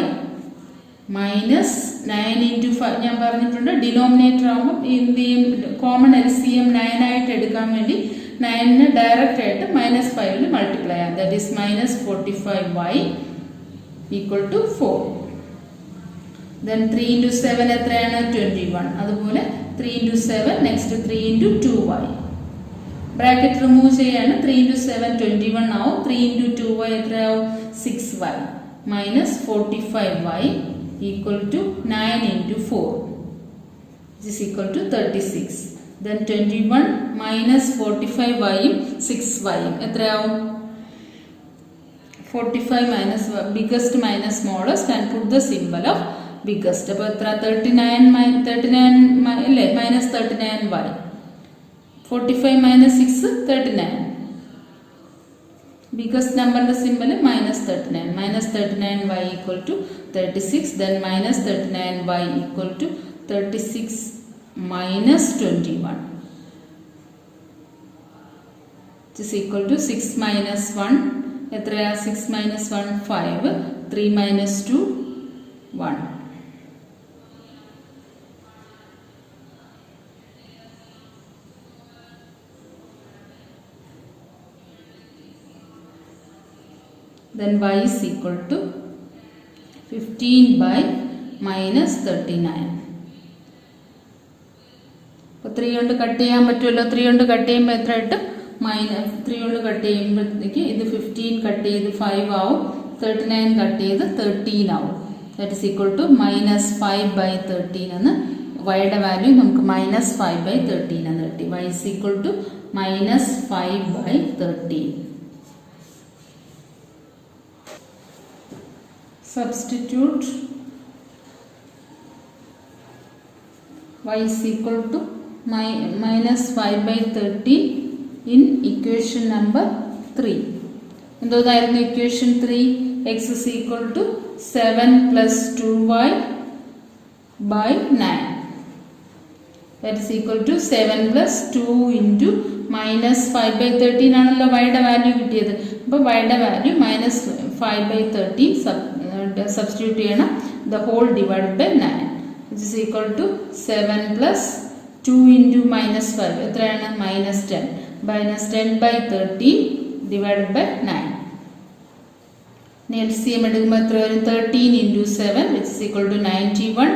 -9 × 5. ഞാൻ പറഞ്ഞിട്ടുണ്ട് ഡിനോമിനേറ്റർ ആകുമ്പോൾ എന്ത് ചെയ്യും? കോമൺ LCM 9 ആയിട്ട് എടുക്കാൻ വേണ്ടി 9നെ ഡയറക്റ്റ് ആയിട്ട് -5ൽ മൾട്ടിപ്ലൈ ചെയ്യാം. That is -45y = 4. ദെൻ 3 × 7 എത്രയാണ്? 21. അതുപോലെ 3 × 7 നെക്സ്റ്റ് 3 × 2y. ബ്രാക്കറ്റ് റിമൂവ് ചെയ്യാണ്. 3 × 7 21 ആവും. 3 × 2y എത്രയാവും? 6y -45y = 9 × 4 is equal to 36. Then 21 - 45y-യും 6y-യും എത്രയാവും? 45 - biggest minus smallest and put the symbol of biggest. അപ്പോൾ എത്ര? 39 അല്ലേ, -39y. 45 - 6 39. biggest നമ്പറിന്റെ symbol -39. -39y = 36. Then -39y = 36 - 21. It is equal to 6 - 1. എത്രയാ? 6 - 1 5. 3 - 2 1. Then y is equal to 15 / -39. അപ്പോൾ 3 കൊണ്ട് cut ചെയ്യാൻ പറ്റുമല്ലോ. 3 കൊണ്ട് കട്ട് ചെയ്യുമ്പോൾ എത്ര കിട്ടും? 3 കൊണ്ട് കട്ട് ചെയ്യുമ്പോഴത്തേക്ക് ഇത് 15 കട്ട് ചെയ്ത് 5 ആവും. 39 കട്ട് ചെയ്ത് 13 ആവും. ദാറ്റ് ഈസ് ഈക്വൽ ടു -5/13 എന്ന്. വൈയുടെ വാല്യൂ നമുക്ക് -5/13 എന്ന് കിട്ടി. y is equal to -5/13. Substitute y is equal to -5/13 in equation number 3. എന്തോന്നായിരുന്നു equation 3? x is equal to 7 + 2y / 9. That is equal to 7 + 2 × -5/13 ആണല്ലോ വൈയുടെ വാല്യൂ കിട്ടിയത്. അപ്പോൾ വൈയുടെ വാല്യൂ -5/13 സബ്സ്റ്റിറ്റ്യൂട്ട് ചെയ്യണം. The whole divide by 9 which is equal to 7 + 2 × -5 എത്രയാണ്? -10. -10/13 divide by 9. ഇനി LCM എടുക്കുമ്പോൾ എത്ര വരും? 13 × 7 which is equal to 91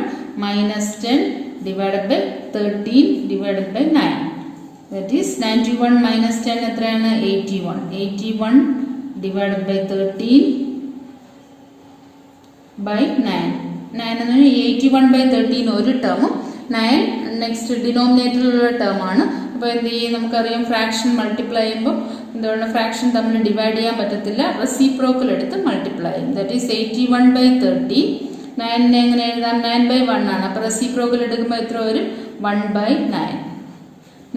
- 10 divide by 13 divide by 9. That is 91 minus 10 എത്രയാണ് 81. 81 divided by 13 by 9. 9 എന്ന് 81 by 13 ഒരു ടേമും 9 നെക്സ്റ്റ് ഡിനോമിനേറ്ററിലുള്ള ടേം ആണ്. അപ്പോൾ എന്ത് ചെയ്യും, നമുക്കറിയാം ഫ്രാക്ഷൻ മൾട്ടിപ്ലൈ ചെയ്യുമ്പോൾ എന്താണ് ഫ്രാക്ഷൻ തമ്മിൽ ഡിവൈഡ് ചെയ്യാൻ പറ്റത്തില്ല, റെസിപ്രോക്കൽ എടുത്ത് മൾട്ടിപ്ലൈ ചെയ്യും. That is 81 by 13. 9 എങ്ങനെ എഴുതാം, 9 by 1 ആണ്. അപ്പോൾ റെസിപ്രോക്കൽ എടുക്കുമ്പോൾ എത്ര വരും, 1 by 9.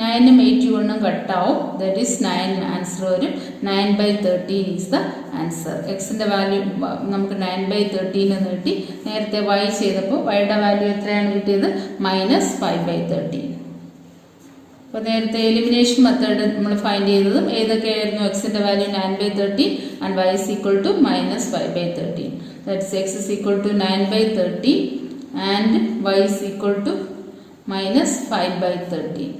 9ഉം 81ഉം കട്ടാവും. ദാറ്റ് ഈസ് 9 ആൻസർ വരും. 9 by 13 ഈസ് ദ ആൻസർ. എക്സിൻ്റെ വാല്യൂ നമുക്ക് 9 by 13 എന്ന് കിട്ടി. നേരത്തെ y ചെയ്തപ്പോൾ വൈയുടെ വാല്യൂ എത്രയാണ് കിട്ടിയത്, -5 by 13. അപ്പോൾ നേരത്തെ എലിമിനേഷൻ മെത്തേഡ് നമ്മൾ ഫൈൻഡ് ചെയ്തതും ഏതൊക്കെയായിരുന്നു, എക്സിൻ്റെ value 9 by 13 and y is equal to -5 by 13. That is x is equal to 9 by 13 and y is equal to -5 by 13,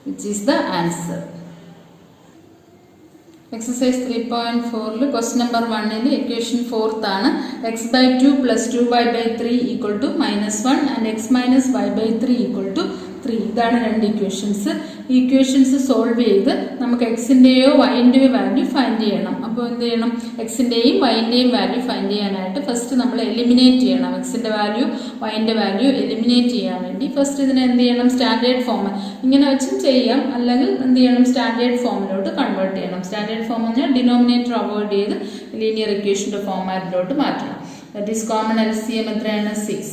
which is the answer. Exercise 3.4 question number 1 equation 4th ആണ്. x by 2 plus 2y by 3 equal to -1 and x minus y by 3 equal to 3. ഇതാണ് രണ്ട് equations. ഈ equations solve ചെയ്ത് നമുക്ക് എക്സിൻ്റെയോ വൈൻ്റെയോ value find ചെയ്യണം. അപ്പോൾ എന്ത് ചെയ്യണം, എക്സിൻ്റെയും വൈൻ്റെയും വാല്യൂ ഫൈൻഡ് ചെയ്യാനായിട്ട് ഫസ്റ്റ് നമ്മൾ എലിമിനേറ്റ് ചെയ്യണം. എക്സിൻ്റെ വാല്യൂ വൈൻ്റെ വാല്യൂ എലിമിനേറ്റ് ചെയ്യാൻ വേണ്ടി ഫസ്റ്റ് ഇതിനെ എന്ത് ചെയ്യണം, സ്റ്റാൻഡേർഡ് ഫോം ഇങ്ങനെ വെച്ചും ചെയ്യാം, അല്ലെങ്കിൽ എന്ത് ചെയ്യണം, സ്റ്റാൻഡേർഡ് ഫോമിലോട്ട് കൺവേർട്ട് ചെയ്യണം. സ്റ്റാൻഡേർഡ് ഫോം എന്ന് പറഞ്ഞാൽ ഡിനോമിനേറ്റർ അവോയ്ഡ് ചെയ്ത് ലീനിയർ ഇക്വേഷൻ്റെ ഫോമാറ്റിലോട്ട് മാറ്റണം. ദാറ്റ് ഈസ് കോമൺ LCM എത്രയാണ്, 6.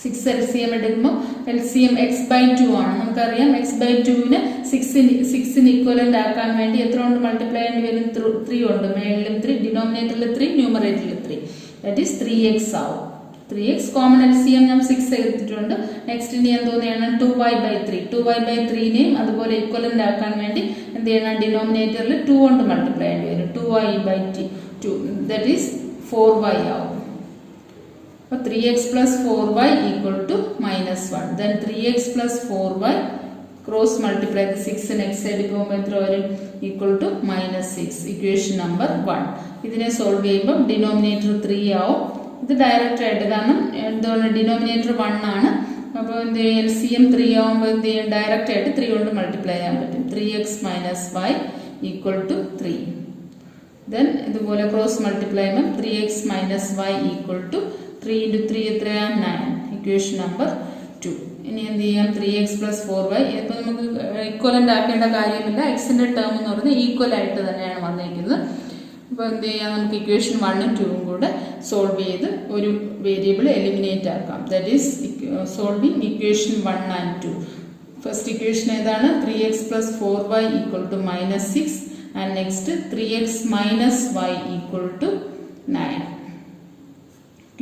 6 LCM എടുക്കുമ്പോൾ LCM x by 2 ആണ്. നമുക്കറിയാം x by 2ന് 6ന് ഇക്വലൻ്റ് ആക്കാൻ വേണ്ടി എത്ര കൊണ്ട് മൾട്ടിപ്ലൈ ചെയ്യേണ്ടി വരും, 3 ഉണ്ട്. മേളിലും 3, ഡിനോമിനേറ്ററിൽ 3, ന്യൂമറേറ്ററിൽ 3. ദാറ്റ് ഈസ് 3x ആവും. 3x കോമൺ LCM ഞാൻ 6 എടുത്തിട്ടുണ്ട്. നെക്സ്റ്റ് ഇനി എന്തോന്നെയാണ്, 2y by 3. 2y by 3നെയും അതുപോലെ ഇക്വലൻ്റ് ആക്കാൻ വേണ്ടി എന്ത് ചെയ്യണം, ഡിനോമിനേറ്ററിൽ 2 കൊണ്ട് മൾട്ടിപ്ലൈ ചെയ്യേണ്ടി വരും. 2y by 2 that is 4y ആവും. അപ്പോൾ 3x plus 4y equal to -1. Then 3x plus 4y cross multiply 6 next side പോകുമ്പോൾ എത്ര വരും, equal to -6. Equation number 1. ഇതിനെ സോൾവ് ചെയ്യുമ്പോൾ ഡിനോമിനേറ്റർ 3 ആവും. ഇത് ഡയറക്റ്റ് ആയിട്ട്, കാരണം എന്താണ് ഡിനോമിനേറ്റർ 1 ആണ്. അപ്പോൾ എന്ത് ചെയ്യും, LCM 3 ആവുമ്പോൾ എന്ത് ചെയ്യും, ഡയറക്റ്റ് ആയിട്ട് 3 കൊണ്ട് മൾട്ടിപ്ലൈ ചെയ്യാൻ പറ്റും. 3x minus y equal to 3. Then ഇതുപോലെ ക്രോസ് മൾട്ടിപ്ലൈ ചെയ്യുമ്പോൾ 3x minus y equal to 3 into 3 എത്രയാണ്, 9. Equation number 2. ഇനി എന്ത് ചെയ്യാം, 3x plus 4y. ഇപ്പോൾ നമുക്ക് ഇക്വലൻ്റ് ആക്കേണ്ട കാര്യമില്ല, എക്സിൻ്റെ ടേം എന്ന് പറയുന്നത് ഈക്വൽ ആയിട്ട് തന്നെയാണ് വന്നിരിക്കുന്നത്. അപ്പോൾ എന്ത് ചെയ്യാം, നമുക്ക് ഇക്വേഷൻ 1ഉം 2ഉം കൂടെ സോൾവ് ചെയ്ത് ഒരു വേരിയബിൾ എലിമിനേറ്റ് ആക്കാം. That is solving equation 1 and 2. First equation ഏതാണ്, 3x plus 4y equal to -6 and next 3x minus y equal to 9.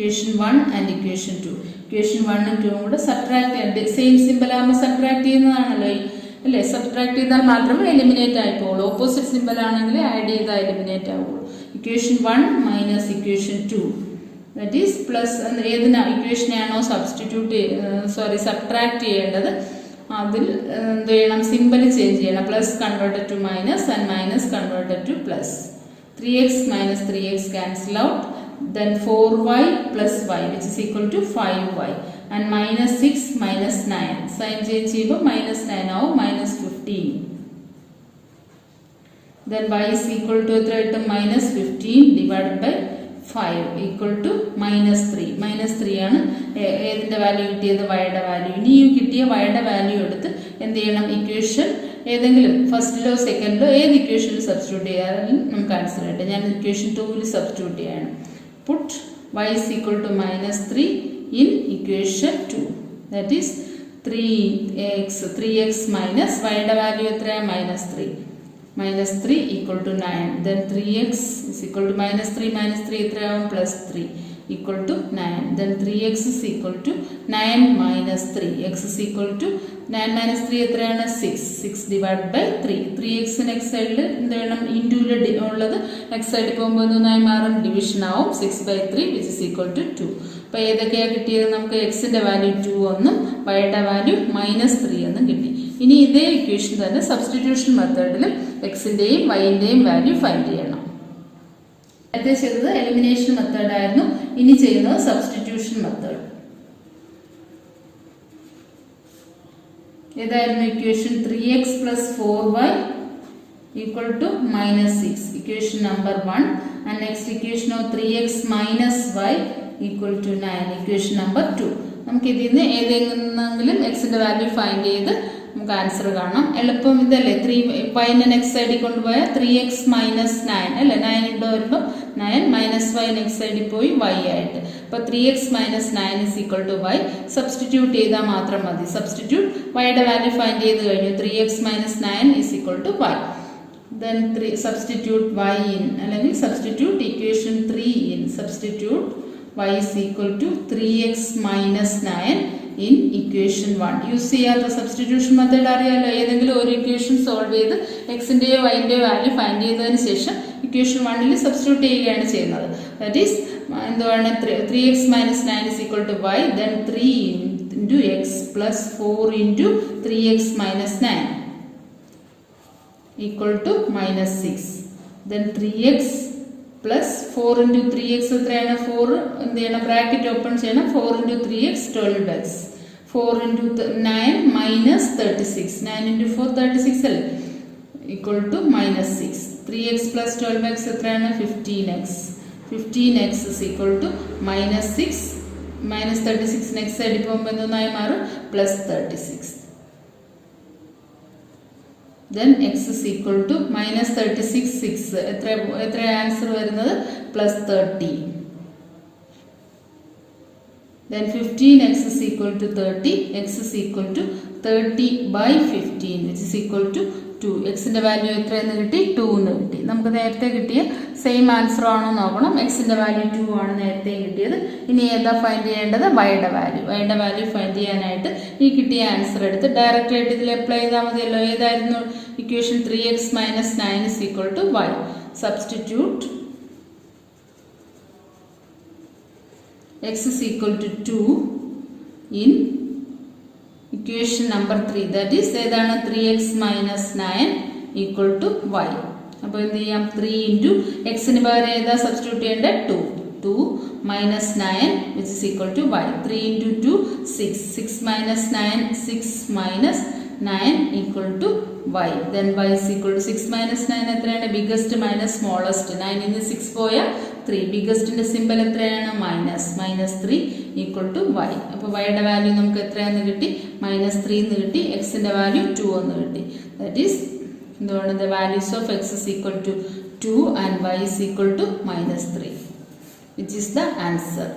Equation 1 and equation 2. Equation 1ഉം 2ഉം കൂടെ സബ്ട്രാക്ട് ചെയ്യേണ്ട, സെയിം സിമ്പിൾ ആകുമ്പോൾ സബ്ട്രാക്ട് ചെയ്യുന്നതാണല്ലോ അല്ലേ. സബ്ട്രാക്ട് ചെയ്താൽ മാത്രമേ എലിമിനേറ്റ് ആയി പോകുള്ളൂ. ഓപ്പോസിറ്റ് സിമ്പിൾ ആണെങ്കിൽ ആഡ് ചെയ്താൽ എലിമിനേറ്റ് ആവുള്ളൂ. Equation 1 minus equation 2 that is plus ഏതിനാ ഇക്വേഷനെയാണോ സബ്ട്രാക്ട് ചെയ്യേണ്ടത് അതിൽ എന്ത് ചെയ്യണം, സിമ്പിൾ ചേഞ്ച് ചെയ്യണം. Plus converted to minus and minus converted to plus. 3x minus 3x cancel out. Then 4y plus y which is equal to 5y and minus 6 minus 9. Sign change ചെയ്യുമ്പോൾ minus 9 ആവും, minus 15. Then y is equal to എത്ര കിട്ടും, minus 15 divided by 5 equal to minus 3. Minus 3 ആണ് ഏതിൻ്റെ value കിട്ടിയത്, വൈയുടെ value. ഇനി ഈ കിട്ടിയ വൈയുടെ വാല്യൂ എടുത്ത് എന്ത് ചെയ്യണം, ഇക്വേഷൻ ഏതെങ്കിലും ഫസ്റ്റിലോ സെക്കൻഡിലോ ഏത് ഇക്വേഷനിൽ സബ്സ്റ്റിറ്റ്യൂട്ട് ചെയ്യാനും നമുക്ക് ആൻസർ കിട്ടും. ഞാൻ ഇക്വേഷൻ 2ൽ സബ്സ്റ്റിറ്റ്യൂട്ട് ചെയ്യണം. Put y is equal to -3 in equation 2. That is 3x minus y-യുടെ വാല്യൂ എത്രയാണ്, -3. -3 equal to 9. Then 3x is equal to -3 എത്രയാവും, +3 equal to 9. Then 3x is equal to 9 minus 3. X is equal to 9 minus 3 എത്രയാണ്, 6. 6 divided by 3. 3x next സൈഡിൽ എന്ത് വേണം, ഇൻറ്റൂല് ഉള്ളത് next സൈഡിൽ പോകുമ്പോൾ ഒന്നായി മാറും, ഡിവിഷൻ ആവും. 6/3 which is equal to 2. അപ്പോൾ ഏതൊക്കെയാണ് കിട്ടിയത്, നമുക്ക് എക്സിൻ്റെ വാല്യൂ 2 എന്നും വൈയുടെ വാല്യൂ -3 എന്നും കിട്ടി. ഇനി ഇതേ ഇക്വേഷൻ തന്നെ സബ്സ്റ്റിറ്റ്യൂഷൻ മെത്തേഡിലും എക്സിൻ്റെയും വൈൻ്റെയും വാല്യൂ ഫൈൻഡ് ചെയ്യണം. നേരത്തെ ചെയ്തത് എലിമിനേഷൻ മെത്തേഡായിരുന്നു, ഇനി ചെയ്യുന്നത് സബ്സ്റ്റിറ്റ്യൂഷൻ മെത്തേഡ്. ഏതായിരുന്നു equation? 3x plus 4y equal to minus 6. Equation number 1. And next equation of 3x minus y equal to 9. Equation number 2. നമുക്ക് ഇതിൽ നിന്ന് ഏതെങ്കിലും എക്സിന്റെ വാല്യൂ ഫൈൻഡ് ചെയ്ത് നമുക്ക് ആൻസർ കാണാം. എളുപ്പം ഇതല്ലേ, 3y നെക്സ്റ്റ് സൈഡിൽ കൊണ്ടുപോയാൽ 3x മൈനസ് 9 അല്ലേ, 9 ഇവിടെ വരുമ്പോൾ 9 മൈനസ് y നെക്സ്റ്റ് സൈഡിൽ പോയി y ആയിട്ട്. അപ്പോൾ 3x minus 9 is equal to y. Substitute ചെയ്താൽ മാത്രം മതി. സബ്സ്റ്റിറ്റ്യൂട്ട് വൈയുടെ വാല്യൂ ഫൈൻഡ് ചെയ്ത് കഴിഞ്ഞു. 3x minus 9 is equal to y. Then substitute y in, അല്ലെങ്കിൽ substitute equation 3 in. Substitute y is equal to 3x minus 9 in equation 1. Use ചെയ്യാത്ത substitution method അറിയാലോ. ഏതെങ്കിലും ഒരു ഇക്വേഷൻ സോൾവ് ചെയ്ത് എക്സിൻ്റെയോ വൈൻ്റെയോ വാല്യൂ ഫൈൻഡ് ചെയ്തതിന് ശേഷം ഇക്വേഷൻ 1ൽ സബ്സ്റ്റിറ്റ്യൂട്ട് ചെയ്യുകയാണ് ചെയ്യുന്നത്. ദാറ്റ് ഈസ് എന്തുവാണ്? 3x minus 9 is equal to y. Then 3 into x plus 4 into 3x minus 9 equal to minus 6. Then 3x plus 4 into 3x എത്രയാണ്? 4 എന്ത് ചെയ്യണം? ബ്രാക്കറ്റ് ഓപ്പൺ ചെയ്യണം. 4 into 3x 12x. 4 into 9 minus 36. 9 into 4 36 അല്ലേ, equal to minus 6. 3x plus 12x എത്രയാണ്? 15x. 15x is equal to minus 6 minus 36. Next സൈഡിൽ പോകുമ്പോൾ എന്തൊന്നായി മാറും? Plus 36. Then x is equal to minus 36 6. എത്ര ആൻസർ വരുന്നത്? Plus 30. Then 15x is equal to 30. X is equal to 30 by 15 which is equal to 2. എക്സിൻ്റെ value എത്രയെന്ന് കിട്ടി? 2 എന്ന് കിട്ടി. നമുക്ക് നേരത്തെ കിട്ടിയ സെയിം ആൻസർ ആണോ നോക്കണം. എക്സിൻ്റെ വാല്യൂ 2 ആണ് നേരത്തെ കിട്ടിയത്. ഇനി ഏതാ ഫൈൻഡ് ചെയ്യേണ്ടത്? വൈയുടെ വാല്യൂ. വൈയുടെ വാല്യൂ ഫൈൻഡ് ചെയ്യാനായിട്ട് ഈ കിട്ടിയ ആൻസർ എടുത്ത് ഡയറക്റ്റ് ആയിട്ട് ഇതിൽ അപ്ലൈ ചെയ്താൽ മതിയല്ലോ. ഏതായിരുന്നു equation? 3x minus 9 is equal to y. Substitute x is equal to 2 in equation number 3. That is ഏതാണ്? 3x minus 9 equal to y. അപ്പോൾ എന്ത് ചെയ്യാം? 3 into എക്സിന് പകരം ഏതാ സബ്സ്റ്റിറ്റ്യൂട്ട് ചെയ്യേണ്ടത്? 2. 2 minus 9 which is equal to y. 3 into 2 6. 6 minus 9 6 minus 9 equal to y. Then y is equal to 6 minus 9 എത്രയാണ്? Biggest minus smallest. 9 നിന്ന് 6 പോയാൽ 3. ബിഗസ്റ്റിന്റെ സിമ്പൽ എത്രയാണ്? Minus. Minus 3 equal to y. അപ്പോൾ വൈയുടെ വാല്യൂ നമുക്ക് എത്രയാണെന്ന് കിട്ടി? മൈനസ് 3 എന്ന് കിട്ടി. എക്സിന്റെ വാല്യൂ 2 എന്ന് കിട്ടി. ദാറ്റ് ഈസ് എന്തുകൊണ്ട്? The values of x is equal to 2 and y is equal to minus 3 which is the answer.